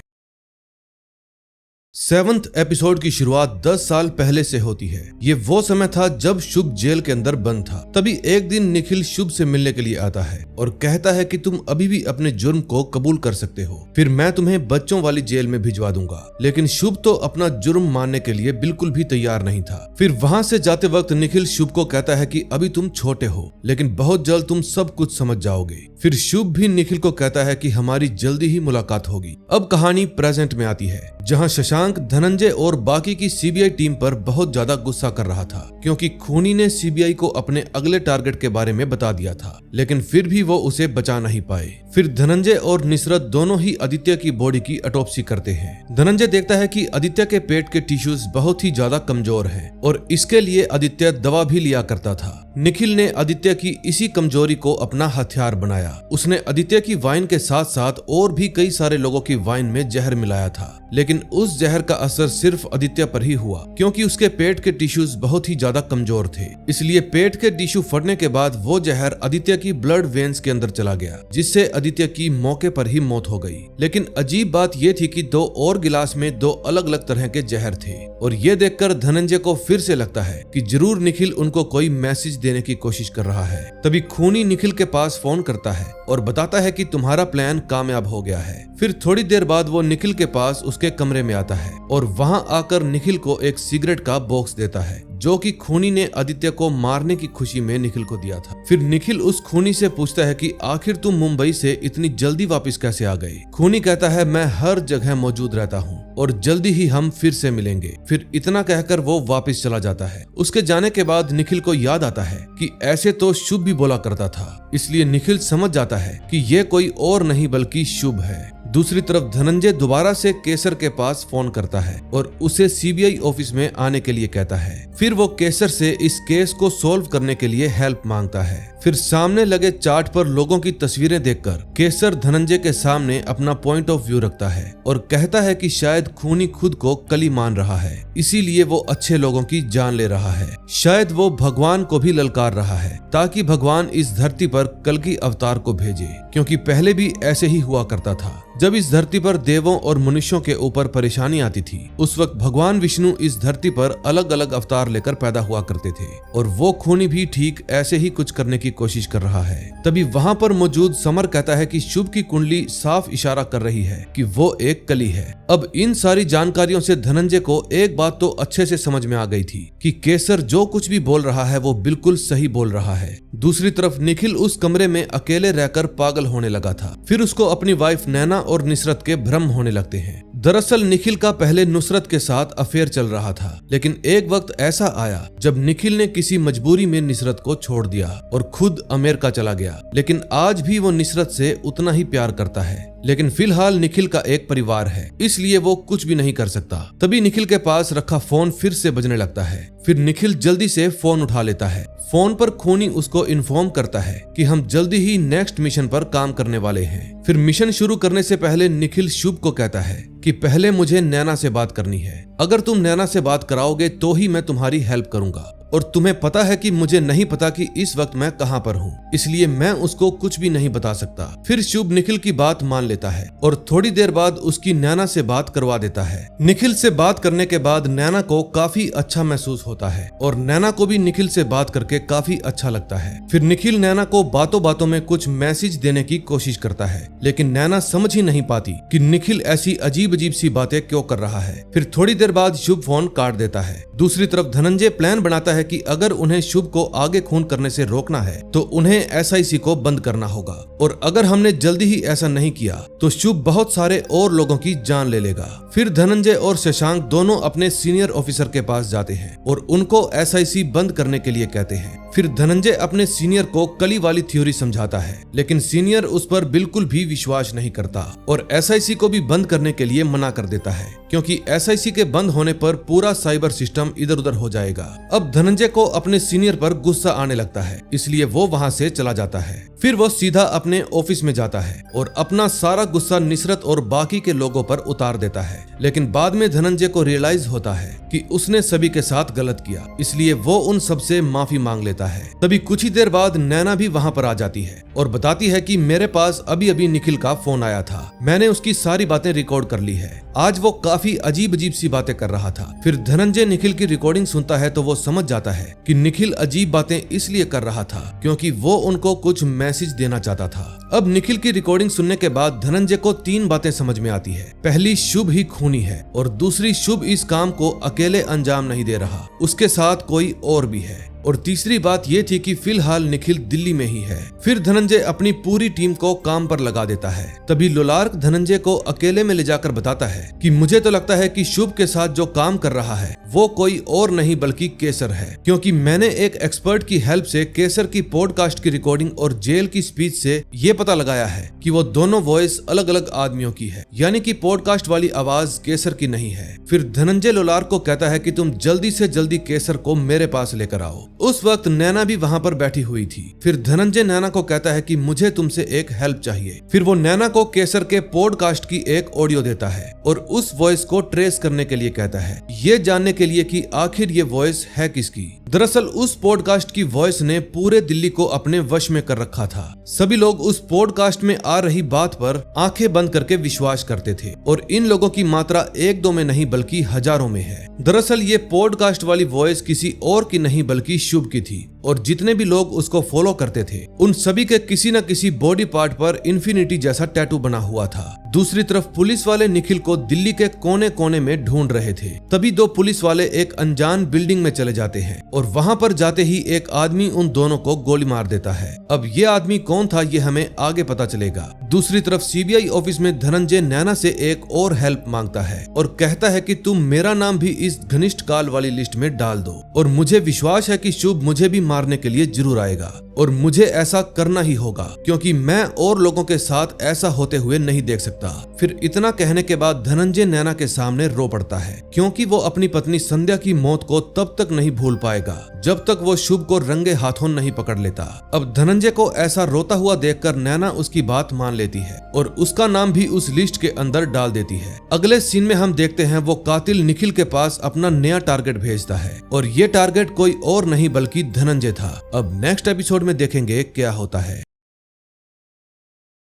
7th एपिसोड की शुरुआत 10 साल पहले से होती है। ये वो समय था जब शुभ जेल के अंदर बंद था। तभी एक दिन निखिल शुभ से मिलने के लिए आता है और कहता है कि तुम अभी भी अपने जुर्म को कबूल कर सकते हो, फिर मैं तुम्हें बच्चों वाली जेल में भिजवा दूंगा। लेकिन शुभ तो अपना जुर्म मानने के लिए बिल्कुल भी तैयार नहीं था। फिर वहां से जाते वक्त निखिल शुभ को कहता है कि अभी तुम छोटे हो, लेकिन बहुत जल्द तुम सब कुछ समझ जाओगे। फिर शुभ भी निखिल को कहता है कि हमारी जल्दी ही मुलाकात होगी। अब कहानी प्रेजेंट में आती है, जहां शशांक धनंजय और बाकी की सीबीआई टीम पर बहुत ज्यादा गुस्सा कर रहा था, क्योंकि खूनी ने सीबीआई को अपने अगले टारगेट के बारे में बता दिया था, लेकिन फिर भी वो उसे बचा नहीं पाए। फिर धनंजय और निसरत दोनों ही आदित्य की बॉडी की ऑटोप्सी करते हैं। धनंजय देखता है कि आदित्य के पेट के टिश्यूज बहुत ही ज्यादा कमजोर हैं और इसके लिए आदित्य दवा भी लिया करता था। निखिल ने आदित्य की इसी कमजोरी को अपना हथियार बनाया। उसने आदित्य की वाइन के साथ साथ और भी कई सारे लोगों की वाइन में जहर मिलाया था, लेकिन उस जहर का असर सिर्फ आदित्य पर ही हुआ, क्योंकि उसके पेट के टिश्यूज बहुत ही ज्यादा कमजोर थे। इसलिए पेट के टिश्यू फटने के बाद वो जहर आदित्य की ब्लड वेन्स के अंदर चला गया, जिससे आदित्य की मौके पर ही मौत हो गई। लेकिन अजीब बात ये थी कि 2 और गिलास में 2 अलग अलग तरह के जहर थे, और ये देखकर धनंजय को फिर से लगता है कि जरूर निखिल उनको कोई मैसेज देने की कोशिश कर रहा है। तभी खूनी निखिल के पास फोन करता है और बताता है कि तुम्हारा प्लान कामयाब हो गया है। फिर थोड़ी देर बाद वो निखिल के पास उसके कमरे में आता है और वहां आकर निखिल को एक सिगरेट का बॉक्स देता है, जो कि खूनी ने आदित्य को मारने की खुशी में निखिल को दिया था। फिर निखिल उस खूनी से पूछता है कि आखिर तुम मुंबई से इतनी जल्दी वापस कैसे आ गए। खूनी कहता है मैं हर जगह मौजूद रहता हूँ और जल्दी ही हम फिर से मिलेंगे। फिर इतना कहकर वो वापस चला जाता है। उसके जाने के बाद निखिल को याद आता है कि ऐसे तो शुभ भी बोला करता था, इसलिए निखिल समझ जाता है कि ये कोई और नहीं बल्कि शुभ है। दूसरी तरफ धनंजय दोबारा से केसर के पास फोन करता है और उसे सीबीआई ऑफिस में आने के लिए कहता है। फिर वो केसर से इस केस को सॉल्व करने के लिए हेल्प मांगता है। फिर सामने लगे चार्ट पर लोगों की तस्वीरें देखकर केसर धनंजय के सामने अपना पॉइंट ऑफ व्यू रखता है और कहता है कि शायद खूनी खुद को कली मान रहा है, इसीलिए वो अच्छे लोगों की जान ले रहा है। शायद वो भगवान को भी ललकार रहा है ताकि भगवान इस धरती पर कल्कि अवतार को भेजे, क्योंकि पहले भी ऐसे ही हुआ करता था। जब इस धरती पर देवों और मनुष्यों के ऊपर परेशानी आती थी, उस वक्त भगवान विष्णु इस धरती पर अलग अलग अवतार लेकर पैदा हुआ करते थे, और वो खूनी भी ठीक ऐसे ही कुछ करने की कोशिश कर रहा है। तभी वहां पर मौजूद समर कहता है कि शुभ की कुंडली साफ इशारा कर रही है कि वो एक कली है। अब इन सारी जानकारियों से धनंजय को एक बात तो अच्छे से समझ में आ गई थी कि केसर जो कुछ भी बोल रहा है वो बिल्कुल सही बोल रहा है। दूसरी तरफ निखिल उस कमरे में अकेले रहकर पागल होने लगा था। फिर उसको अपनी वाइफ नैना और निसरत के भ्रम होने लगते हैं। दरअसल निखिल का पहले नुसरत के साथ अफेयर चल रहा था, लेकिन एक वक्त ऐसा आया जब निखिल ने किसी मजबूरी में निसरत को छोड़ दिया और खुद अमेरिका चला गया। लेकिन आज भी वो निसरत से उतना ही प्यार करता है, लेकिन फिलहाल निखिल का एक परिवार है, इसलिए वो कुछ भी नहीं कर सकता। तभी निखिल के पास रखा फोन फिर से बजने लगता है। फिर निखिल जल्दी से फोन उठा लेता है। फोन पर खूनी उसको इन्फॉर्म करता है कि हम जल्दी ही नेक्स्ट मिशन पर काम करने वाले हैं। फिर मिशन शुरू करने से पहले निखिल शुभ को कहता है कि पहले मुझे नैना से बात करनी है। अगर तुम नैना से बात कराओगे तो ही मैं तुम्हारी हेल्प करूंगा, और तुम्हें पता है कि मुझे नहीं पता कि इस वक्त मैं कहां पर हूं, इसलिए मैं उसको कुछ भी नहीं बता सकता। फिर शुभ निखिल की बात मान लेता है और थोड़ी देर बाद उसकी नैना से बात करवा देता है। निखिल से बात करने के बाद नैना को काफी अच्छा महसूस होता है और नैना को भी निखिल से बात करके काफी अच्छा लगता है। फिर निखिल नैना को बातों बातों में कुछ मैसेज देने की कोशिश करता है, लेकिन नैना समझ ही नहीं पाती कि निखिल ऐसी अजीब अजीब सी बातें क्यों कर रहा है। फिर थोड़ी देर बाद शुभ फोन काट देता है। दूसरी तरफ धनंजय प्लान बनाता है कि अगर उन्हें शुभ को आगे खून करने से रोकना है तो उन्हें एसआईसी को बंद करना होगा, और अगर हमने जल्दी ही ऐसा नहीं किया तो शुभ बहुत सारे और लोगों की जान ले लेगा। फिर धनंजय और शशांक दोनों अपने सीनियर ऑफिसर के पास जाते हैं और उनको एसआईसी बंद करने के लिए कहते हैं। फिर धनंजय अपने सीनियर को कली वाली थ्योरी समझाता है, लेकिन सीनियर उस पर बिल्कुल भी विश्वास नहीं करता और SIC को भी बंद करने के लिए मना कर देता है, क्योंकि SIC के बंद होने पर पूरा साइबर सिस्टम इधर उधर हो जाएगा। अब धनंजय को अपने सीनियर पर गुस्सा आने लगता है, इसलिए वो वहाँ से चला जाता है। फिर वो सीधा अपने ऑफिस में जाता है और अपना सारा गुस्सा निसरत और बाकी के लोगों पर उतार देता है, लेकिन बाद में धनंजय को रियलाइज होता है कि उसने सभी के साथ गलत किया, इसलिए वो उन सब से माफी मांग लेता है। तभी कुछ ही देर बाद नैना भी वहाँ पर आ जाती है और बताती है कि मेरे पास अभी अभी निखिल का फोन आया था, मैंने उसकी सारी बातें रिकॉर्ड कर ली है। आज वो काफी अजीब अजीब सी बातें कर रहा था। फिर धनंजय निखिल की रिकॉर्डिंग सुनता है तो वो समझ जाता है कि निखिल अजीब बातें इसलिए कर रहा था क्योंकि वो उनको कुछ मैसेज देना चाहता था। अब निखिल की रिकॉर्डिंग सुनने के बाद धनंजय को 3 बातें समझ में आती है। पहली, शुभ ही खूनी है, और दूसरी, शुभ इस काम को अकेले अंजाम नहीं दे रहा, उसके साथ कोई और भी है, और तीसरी बात ये थी कि फिलहाल निखिल दिल्ली में ही है। फिर धनंजय अपनी पूरी टीम को काम पर लगा देता है। तभी लोलार्क धनंजय को अकेले में ले जाकर बताता है कि मुझे तो लगता है कि शुभ के साथ जो काम कर रहा है वो कोई और नहीं बल्कि केसर है, क्योंकि मैंने एक एक्सपर्ट की हेल्प से केसर की पॉडकास्ट की रिकॉर्डिंग और जेल की स्पीच से ये पता लगाया है कि वो दोनों वॉइस अलग अलग आदमियों की है, यानी कि पॉडकास्ट वाली आवाज केसर की नहीं है। फिर धनंजय लोलार्क को कहता है कि तुम जल्दी से जल्दी केसर को मेरे पास लेकर आओ। उस वक्त नैना भी वहाँ पर बैठी हुई थी। फिर धनंजय नैना को कहता है कि मुझे तुमसे एक हेल्प चाहिए। फिर वो नैना को केसर के पॉडकास्ट की एक ऑडियो देता है और उस वॉइस को ट्रेस करने के लिए कहता है, ये जानने के लिए कि आखिर ये वॉइस है किसकी। दरअसल उस पॉडकास्ट की वॉइस ने पूरे दिल्ली को अपने वश में कर रखा था। सभी लोग उस पॉडकास्ट में आ रही बात पर आंखें बंद करके विश्वास करते थे और इन लोगों की मात्रा 1-2 में नहीं बल्कि हजारों में है। दरअसल ये पॉडकास्ट वाली वॉइस किसी और की नहीं बल्कि शुभ की थी और जितने भी लोग उसको फॉलो करते थे उन सभी के किसी न किसी बॉडी पार्ट पर इन्फिनिटी जैसा टैटू बना हुआ था। दूसरी तरफ पुलिस वाले निखिल को दिल्ली के कोने कोने में ढूंढ रहे थे। तभी 2 पुलिस वाले एक अनजान बिल्डिंग में चले जाते हैं और वहां पर जाते ही एक आदमी उन दोनों को गोली मार देता है। अब ये आदमी कौन था ये हमें आगे पता चलेगा। दूसरी तरफ CBI ऑफिस में धनंजय नैना से एक और हेल्प मांगता है और कहता है कि तुम मेरा नाम भी इस घनिष्ठ काल वाली लिस्ट में डाल दो और मुझे विश्वास है कि शुभ मुझे भी मारने के लिए जरूर आएगा और मुझे ऐसा करना ही होगा क्योंकि मैं और लोगों के साथ ऐसा होते हुए नहीं देख सकता। फिर इतना कहने के बाद धनंजय नैना के सामने रो पड़ता है क्योंकि वो अपनी पत्नी संध्या की मौत को तब तक नहीं भूल पाएगा जब तक वो शुभ को रंगे हाथों नहीं पकड़ लेता। अब धनंजय को ऐसा रोता हुआ देखकर नैना उसकी बात मान लेती है और उसका नाम भी उस लिस्ट के अंदर डाल देती है। अगले सीन में हम देखते हैं वो कातिल निखिल के पास अपना नया टारगेट भेजता है और ये टारगेट कोई और नहीं बल्कि धनंजय था। अब नेक्स्ट एपिसोड में देखेंगे क्या होता है।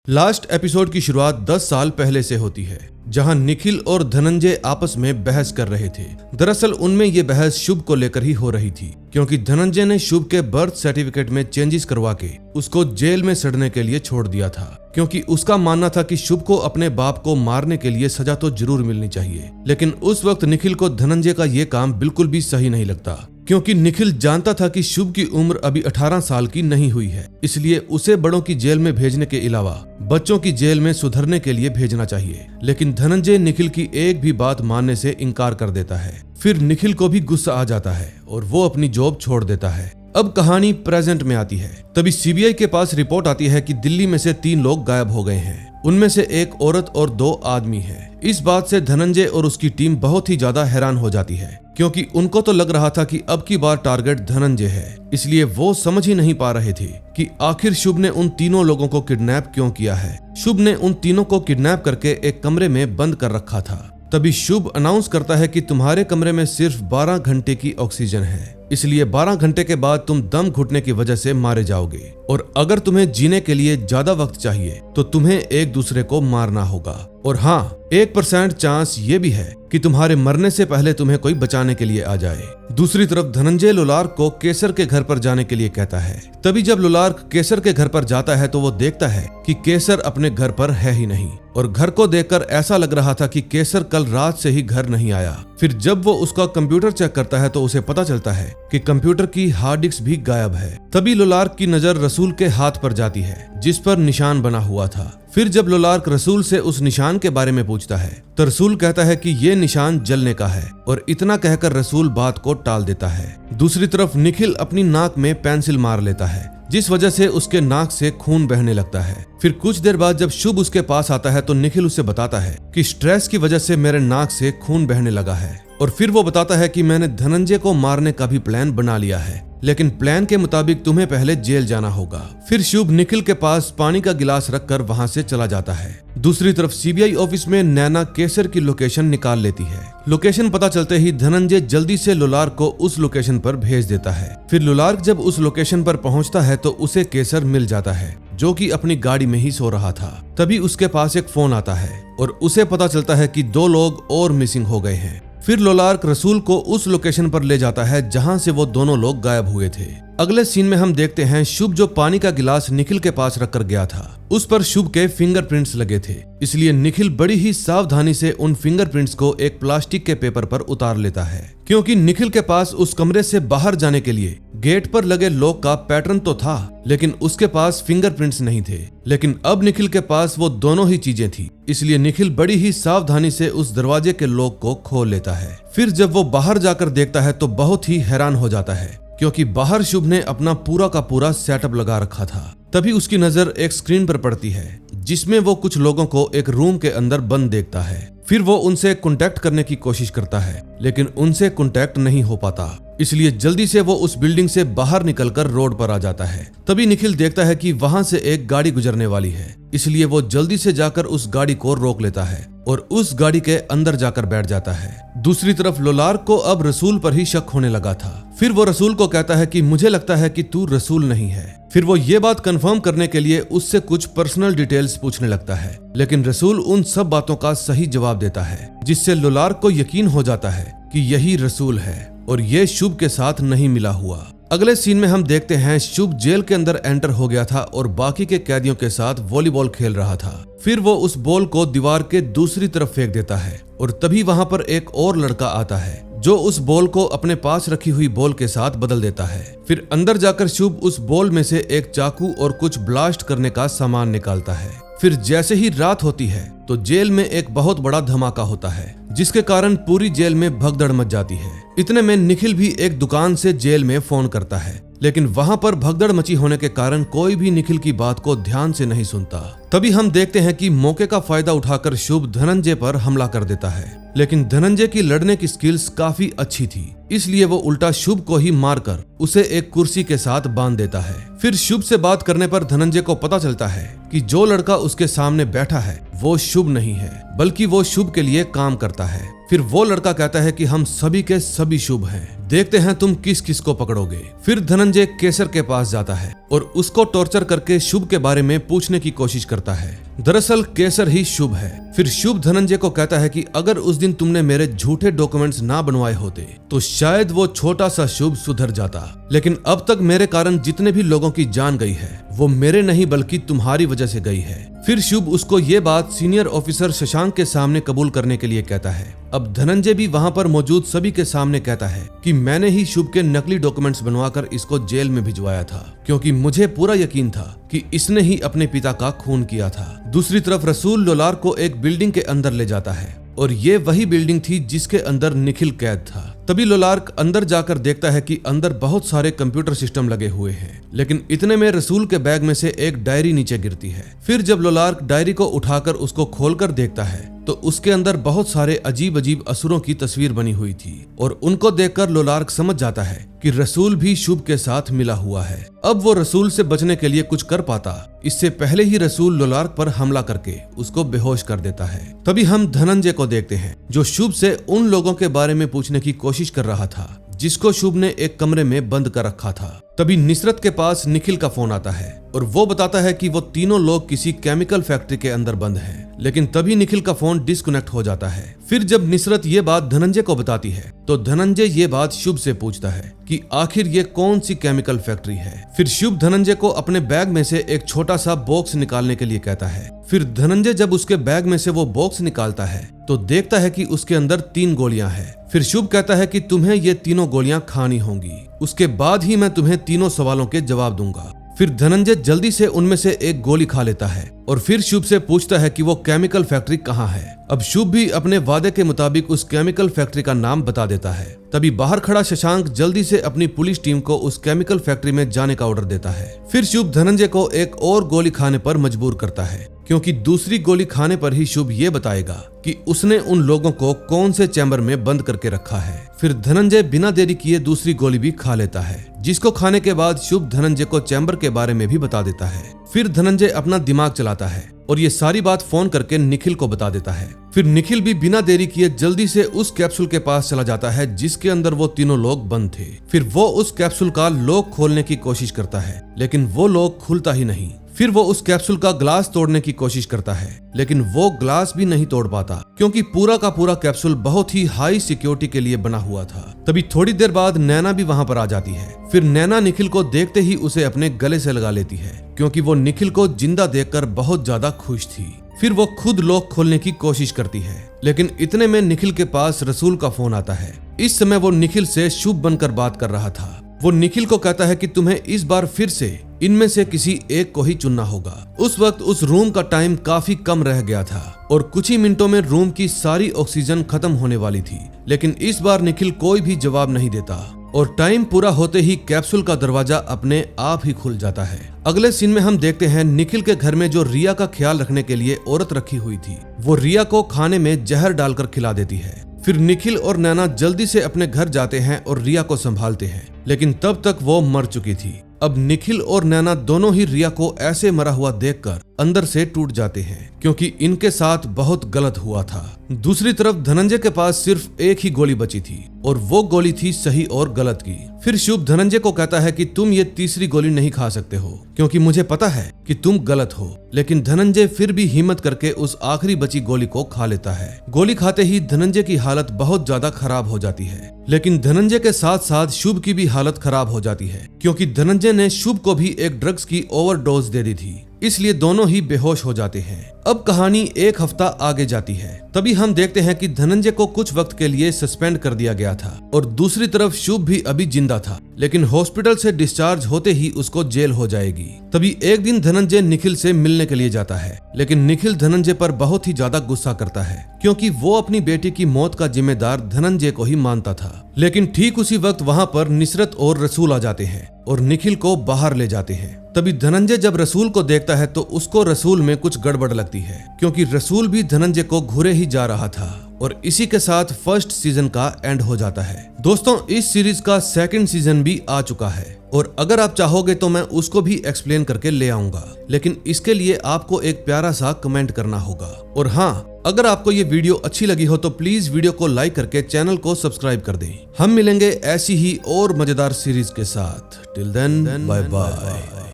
लास्ट एपिसोड की शुरुआत 10 साल पहले से होती है जहां निखिल और धनंजय आपस में बहस कर रहे थे। दरअसल उनमें ये बहस शुभ को लेकर ही हो रही थी क्योंकि धनंजय ने शुभ के बर्थ सर्टिफिकेट में चेंजेस करवा के उसको जेल में सड़ने के लिए छोड़ दिया था क्योंकि उसका मानना था कि शुभ को अपने बाप को मारने के लिए सजा तो जरूर मिलनी चाहिए। लेकिन उस वक्त निखिल को धनंजय का ये काम बिल्कुल भी सही नहीं लगता क्योंकि निखिल जानता था कि शुभ की उम्र अभी 18 साल की नहीं हुई है, इसलिए उसे बड़ों की जेल में भेजने के अलावा बच्चों की जेल में सुधरने के लिए भेजना चाहिए। लेकिन धनंजय निखिल की एक भी बात मानने से इनकार कर देता है। फिर निखिल को भी गुस्सा आ जाता है और वो अपनी जॉब छोड़ देता है। अब कहानी प्रेजेंट में आती है। तभी CBI के पास रिपोर्ट आती है कि दिल्ली में से 3 लोग गायब हो गए हैं, उनमें से एक औरत और 2 आदमी हैं। इस बात से धनंजय और उसकी टीम बहुत ही ज्यादा हैरान हो जाती है क्योंकि उनको तो लग रहा था कि अब की बार टारगेट धनंजय है, इसलिए वो समझ ही नहीं पा रहे थे कि आखिर शुभ ने उन तीनों लोगों को किडनैप क्यों किया है। शुभ ने उन तीनों को किडनैप करके एक कमरे में बंद कर रखा था। तभी शुभ अनाउंस करता है कि तुम्हारे कमरे में सिर्फ 12 घंटे की ऑक्सीजन है, इसलिए 12 घंटे के बाद तुम दम घुटने की वजह से मारे जाओगे और अगर तुम्हें जीने के लिए ज्यादा वक्त चाहिए तो तुम्हें एक दूसरे को मारना होगा। और हाँ, 1% चांस ये भी है कि तुम्हारे मरने से पहले तुम्हें कोई बचाने के लिए आ जाए। दूसरी तरफ धनंजय लोलार्क को केसर के घर पर जाने के लिए कहता है। तभी जब लोलार्क केसर के घर पर जाता है तो वो देखता है कि केसर अपने घर पर है ही नहीं और घर को देखकर ऐसा लग रहा था कि केसर कल रात से ही घर नहीं आया। फिर जब वो उसका कंप्यूटर चेक करता है तो उसे पता चलता है कि कंप्यूटर की हार्ड डिस्क भी गायब है। तभी लोलार्क की नजर रसूल के हाथ पर जाती है जिस पर निशान बना हुआ था। फिर जब लोलार्क रसूल से उस निशान के बारे में पूछता है तो रसूल कहता है कि ये निशान जलने का है और इतना कहकर रसूल बात को टाल देता है। दूसरी तरफ निखिल अपनी नाक में पेंसिल मार लेता है जिस वजह से उसके नाक से खून बहने लगता है। फिर कुछ देर बाद जब शुभ उसके पास आता है तो निखिल उसे बताता है कि स्ट्रेस की वजह से मेरे नाक से खून बहने लगा है और फिर वो बताता है कि मैंने धनंजय को मारने का भी प्लान बना लिया है, लेकिन प्लान के मुताबिक तुम्हें पहले जेल जाना होगा। फिर शुभ निखिल के पास पानी का गिलास रखकर वहां से चला जाता है। दूसरी तरफ सीबीआई ऑफिस में नैना केसर की लोकेशन निकाल लेती है। लोकेशन पता चलते ही धनंजय जल्दी से लोलार्क को उस लोकेशन पर भेज देता है। फिर लोलार्क जब उस लोकेशन पर पहुंचता है तो उसे केसर मिल जाता है जो कि अपनी गाड़ी में ही सो रहा था। तभी उसके पास एक फोन आता है और उसे पता चलता है कि 2 लोग और मिसिंग हो गए हैं। फिर लोलार्क रसूल को उस लोकेशन पर ले जाता है जहां से वो दोनों लोग गायब हुए थे। अगले सीन में हम देखते हैं शुभ जो पानी का गिलास निखिल के पास रखकर गया था उस पर शुभ के फिंगरप्रिंट्स लगे थे, इसलिए निखिल बड़ी ही सावधानी से उन फिंगरप्रिंट्स को एक प्लास्टिक के पेपर पर उतार लेता है। क्योंकि निखिल के पास उस कमरे से बाहर जाने के लिए गेट पर लगे लॉक का पैटर्न तो था, लेकिन उसके पास फिंगरप्रिंट्स नहीं थे। लेकिन अब निखिल के पास वो दोनों ही चीजें थी, इसलिए निखिल बड़ी ही सावधानी से उस दरवाजे के लॉक को खोल लेता है। फिर जब वो बाहर जाकर देखता है तो बहुत ही हैरान हो जाता है क्योंकि बाहर शुभ ने अपना पूरा का पूरा सेटअप लगा रखा था। तभी उसकी नजर एक स्क्रीन पर पड़ती है जिसमें वो कुछ लोगों को एक रूम के अंदर बंद देखता है। फिर वो उनसे कांटेक्ट करने की कोशिश करता है लेकिन उनसे कांटेक्ट नहीं हो पाता, इसलिए जल्दी से वो उस बिल्डिंग से बाहर निकलकर रोड पर आ जाता है। तभी निखिल देखता है कि वहां से एक गाड़ी गुजरने वाली है, इसलिए वो जल्दी से जाकर उस गाड़ी को रोक लेता है और उस गाड़ी के अंदर जाकर बैठ जाता है। दूसरी तरफ लोलार्क को अब रसूल पर ही शक होने लगा था। फिर वो रसूल को कहता है कि मुझे लगता है कि तू रसूल नहीं है। फिर वो ये बात कंफर्म करने के लिए उससे कुछ पर्सनल डिटेल्स पूछने लगता है, लेकिन रसूल उन सब बातों का सही जवाब देता है जिससे लोलार्क को यकीन हो जाता है कि यही रसूल है और ये शुभ के साथ नहीं मिला हुआ। अगले सीन में हम देखते हैं शुभ जेल के अंदर एंटर हो गया था और बाकी के कैदियों के साथ वॉलीबॉल खेल रहा था। फिर वो उस बॉल को दीवार के दूसरी तरफ फेंक देता है और तभी वहां पर एक और लड़का आता है जो उस बॉल को अपने पास रखी हुई बॉल के साथ बदल देता है। फिर अंदर जाकर शुभ उस बॉल में से एक चाकू और कुछ ब्लास्ट करने का सामान निकालता है। फिर जैसे ही रात होती है तो जेल में एक बहुत बड़ा धमाका होता है जिसके कारण पूरी जेल में भगदड़ मच जाती है। इतने में निखिल भी एक दुकान से जेल में फोन करता है, लेकिन वहां पर भगदड़ मची होने के कारण कोई भी निखिल की बात को ध्यान से नहीं सुनता। तभी हम देखते हैं कि मौके का फायदा उठाकर शुभ धनंजय पर हमला कर देता है, लेकिन धनंजय की लड़ने की स्किल्स काफी अच्छी थी, इसलिए वो उल्टा शुभ को ही मारकर उसे एक कुर्सी के साथ बांध देता है। फिर शुभ से बात करने पर धनंजय को पता चलता है कि जो लड़का उसके सामने बैठा है वो शुभ नहीं है, बल्कि वो शुभ के लिए काम करता है। फिर वो लड़का कहता है कि हम सभी के सभी शुभ हैं, देखते हैं तुम किस किस को पकड़ोगे। फिर धनंजय केसर के पास जाता है और उसको टॉर्चर करके शुभ के बारे में पूछने की कोशिश करता है। दरअसल केसर ही शुभ है। फिर शुभ धनंजय को कहता है कि अगर उस दिन तुमने मेरे झूठे डॉक्यूमेंट्स ना बनवाए होते तो शायद वो छोटा सा शुभ सुधर जाता, लेकिन अब तक मेरे कारण जितने भी लोगों की जान गई है वो मेरे नहीं बल्कि तुम्हारी वजह से गई है। फिर शुभ उसको ये बात सीनियर ऑफिसर शशांक के सामने कबूल करने के लिए कहता है। अब धनंजय भी वहां पर मौजूद सभी के सामने कहता है कि मैंने ही शुभ के नकली डॉक्यूमेंट्स बनवाकर इसको जेल में भिजवाया था, क्योंकि मुझे पूरा यकीन था कि इसने ही अपने पिता का खून किया था। दूसरी तरफ रसूल लोलार्क को एक बिल्डिंग के अंदर ले जाता है और ये वही बिल्डिंग थी जिसके अंदर निखिल कैद था। तभी लोलार्क अंदर जाकर देखता है कि अंदर बहुत सारे कंप्यूटर सिस्टम लगे हुए हैं, लेकिन इतने में रसूल के बैग में से एक डायरी नीचे गिरती है। फिर जब लोलार्क डायरी को उठाकर उसको खोलकर देखता है तो उसके अंदर बहुत सारे अजीब अजीब असुरों की तस्वीर बनी हुई थी और उनको देखकर लोलार्क समझ जाता है कि रसूल भी शुभ के साथ मिला हुआ है। अब वो रसूल से बचने के लिए कुछ कर पाता, इससे पहले ही रसूल लोलार्क पर हमला करके उसको बेहोश कर देता है। तभी हम धनंजय को देखते हैं जो शुभ से उन लोगों के बारे में पूछने की कोशिश कर रहा था जिसको शुभ ने एक कमरे में बंद कर रखा था। तभी निसरत के पास निखिल का फोन आता है और वो बताता है कि वो तीनों लोग किसी केमिकल फैक्ट्री के अंदर बंद हैं। लेकिन तभी निखिल का फोन डिस्कनेक्ट हो जाता है। फिर जब निसरत ये बात धनंजय को बताती है तो धनंजय ये बात शुभ से पूछता है कि आखिर ये कौन सी केमिकल फैक्ट्री है। फिर शुभ धनंजय को अपने बैग में से एक छोटा सा बॉक्स निकालने के लिए कहता है। फिर धनंजय जब उसके बैग में से वो बॉक्स निकालता है तो देखता है कि उसके अंदर 3 गोलियां हैं। फिर शुभ कहता है कि तुम्हें ये तीनों गोलियां खानी होंगी, उसके बाद ही मैं तुम्हें तीनों सवालों के जवाब दूंगा। फिर धनंजय जल्दी से उनमें से एक गोली खा लेता है और फिर शुभ से पूछता है कि वो केमिकल फैक्ट्री कहाँ है। अब शुभ भी अपने वादे के मुताबिक उस केमिकल फैक्ट्री का नाम बता देता है। तभी बाहर खड़ा शशांक जल्दी से अपनी पुलिस टीम को उस केमिकल फैक्ट्री में जाने का ऑर्डर देता है। फिर शुभ धनंजय को एक और गोली खाने पर मजबूर करता है, क्योंकि दूसरी गोली खाने पर ही शुभ ये बताएगा कि उसने उन लोगों को कौन से चैम्बर में बंद करके रखा है। फिर धनंजय बिना देरी किए दूसरी गोली भी खा लेता है, जिसको खाने के बाद शुभ धनंजय को चैम्बर के बारे में भी बता देता है। फिर धनंजय अपना दिमाग चलाता है और ये सारी बात फोन करके निखिल को बता देता है। फिर निखिल भी बिना देरी किए जल्दी से उस कैप्सूल के पास चला जाता है जिसके अंदर वो तीनों लोग बंद थे। फिर वो उस कैप्सूल का लॉक खोलने की कोशिश करता है, लेकिन वो लॉक खुलता ही नहीं। फिर वो उस कैप्सूल का ग्लास तोड़ने की कोशिश करता है, लेकिन वो ग्लास भी नहीं तोड़ पाता, क्योंकि पूरा का पूरा कैप्सूल बहुत ही हाई सिक्योरिटी के लिए बना हुआ था। तभी थोड़ी देर बाद नैना भी वहां पर आ जाती है। फिर नैना निखिल को देखते ही उसे अपने गले से लगा लेती है, क्योंकि वो निखिल को जिंदा देखकर बहुत ज्यादा खुश थी। फिर वो खुद लॉक खोलने की कोशिश करती है, लेकिन इतने में निखिल के पास रसूल का फोन आता है। इस समय वो निखिल से शुभ बनकर बात कर रहा था। वो निखिल को कहता है कि तुम्हें इस बार फिर से इनमें से किसी एक को ही चुनना होगा। उस वक्त उस रूम का टाइम काफी कम रह गया था और कुछ ही मिनटों में रूम की सारी ऑक्सीजन खत्म होने वाली थी, लेकिन इस बार निखिल कोई भी जवाब नहीं देता और टाइम पूरा होते ही कैप्सूल का दरवाजा अपने आप ही खुल जाता है। अगले सीन में हम देखते हैं निखिल के घर में जो रिया का ख्याल रखने के लिए औरत रखी हुई थी, वो रिया को खाने में जहर डालकर खिला देती है। फिर निखिल और नैना जल्दी से अपने घर जाते हैं और रिया को संभालते हैं, लेकिन तब तक वो मर चुकी थी। अब निखिल और नैना दोनों ही रिया को ऐसे मरा हुआ देखकर अंदर से टूट जाते हैं, क्योंकि इनके साथ बहुत गलत हुआ था। दूसरी तरफ धनंजय के पास सिर्फ एक ही गोली बची थी और वो गोली थी सही और गलत की। फिर शुभ धनंजय को कहता है कि तुम ये तीसरी गोली नहीं खा सकते हो, क्योंकि मुझे पता है कि तुम गलत हो। लेकिन धनंजय फिर भी हिम्मत करके उस आखिरी बची गोली को खा लेता है। गोली खाते ही धनंजय की हालत बहुत ज्यादा खराब हो जाती है, लेकिन धनंजय के साथ साथ शुभ की भी हालत खराब हो जाती है, क्योंकि धनंजय ने शुभ को भी एक ड्रग्स की ओवरडोज दे दी थी, इसलिए दोनों ही बेहोश हो जाते हैं। अब कहानी एक हफ्ता आगे जाती है। तभी हम देखते हैं कि धनंजय को कुछ वक्त के लिए सस्पेंड कर दिया गया था और दूसरी तरफ शुभ भी अभी जिंदा था, लेकिन हॉस्पिटल से डिस्चार्ज होते ही उसको जेल हो जाएगी। तभी एक दिन धनंजय निखिल से मिलने के लिए जाता है, लेकिन निखिल धनंजय पर बहुत ही ज्यादा गुस्सा करता है, क्योंकि वो अपनी बेटी की मौत का जिम्मेदार धनंजय को ही मानता था। लेकिन ठीक उसी वक्त वहाँ पर निसरत और रसूल आ जाते हैं और निखिल को बाहर ले जाते हैं। तभी धनंजय जब रसूल को देखता है तो उसको रसूल में कुछ गड़बड़ लगती है, क्योंकि रसूल भी धनंजय को घूरे ही जा रहा था। और इसी के साथ फर्स्ट सीजन का एंड हो जाता है। दोस्तों, इस सीरीज का सेकंड सीजन भी आ चुका है और अगर आप चाहोगे तो मैं उसको भी एक्सप्लेन करके ले आऊंगा, लेकिन इसके लिए आपको एक प्यारा सा कमेंट करना होगा। और हाँ, अगर आपको ये वीडियो अच्छी लगी हो तो प्लीज वीडियो को लाइक करके चैनल को सब्सक्राइब कर दें। हम मिलेंगे ऐसी ही और मजेदार सीरीज के साथ। Till then, bye bye.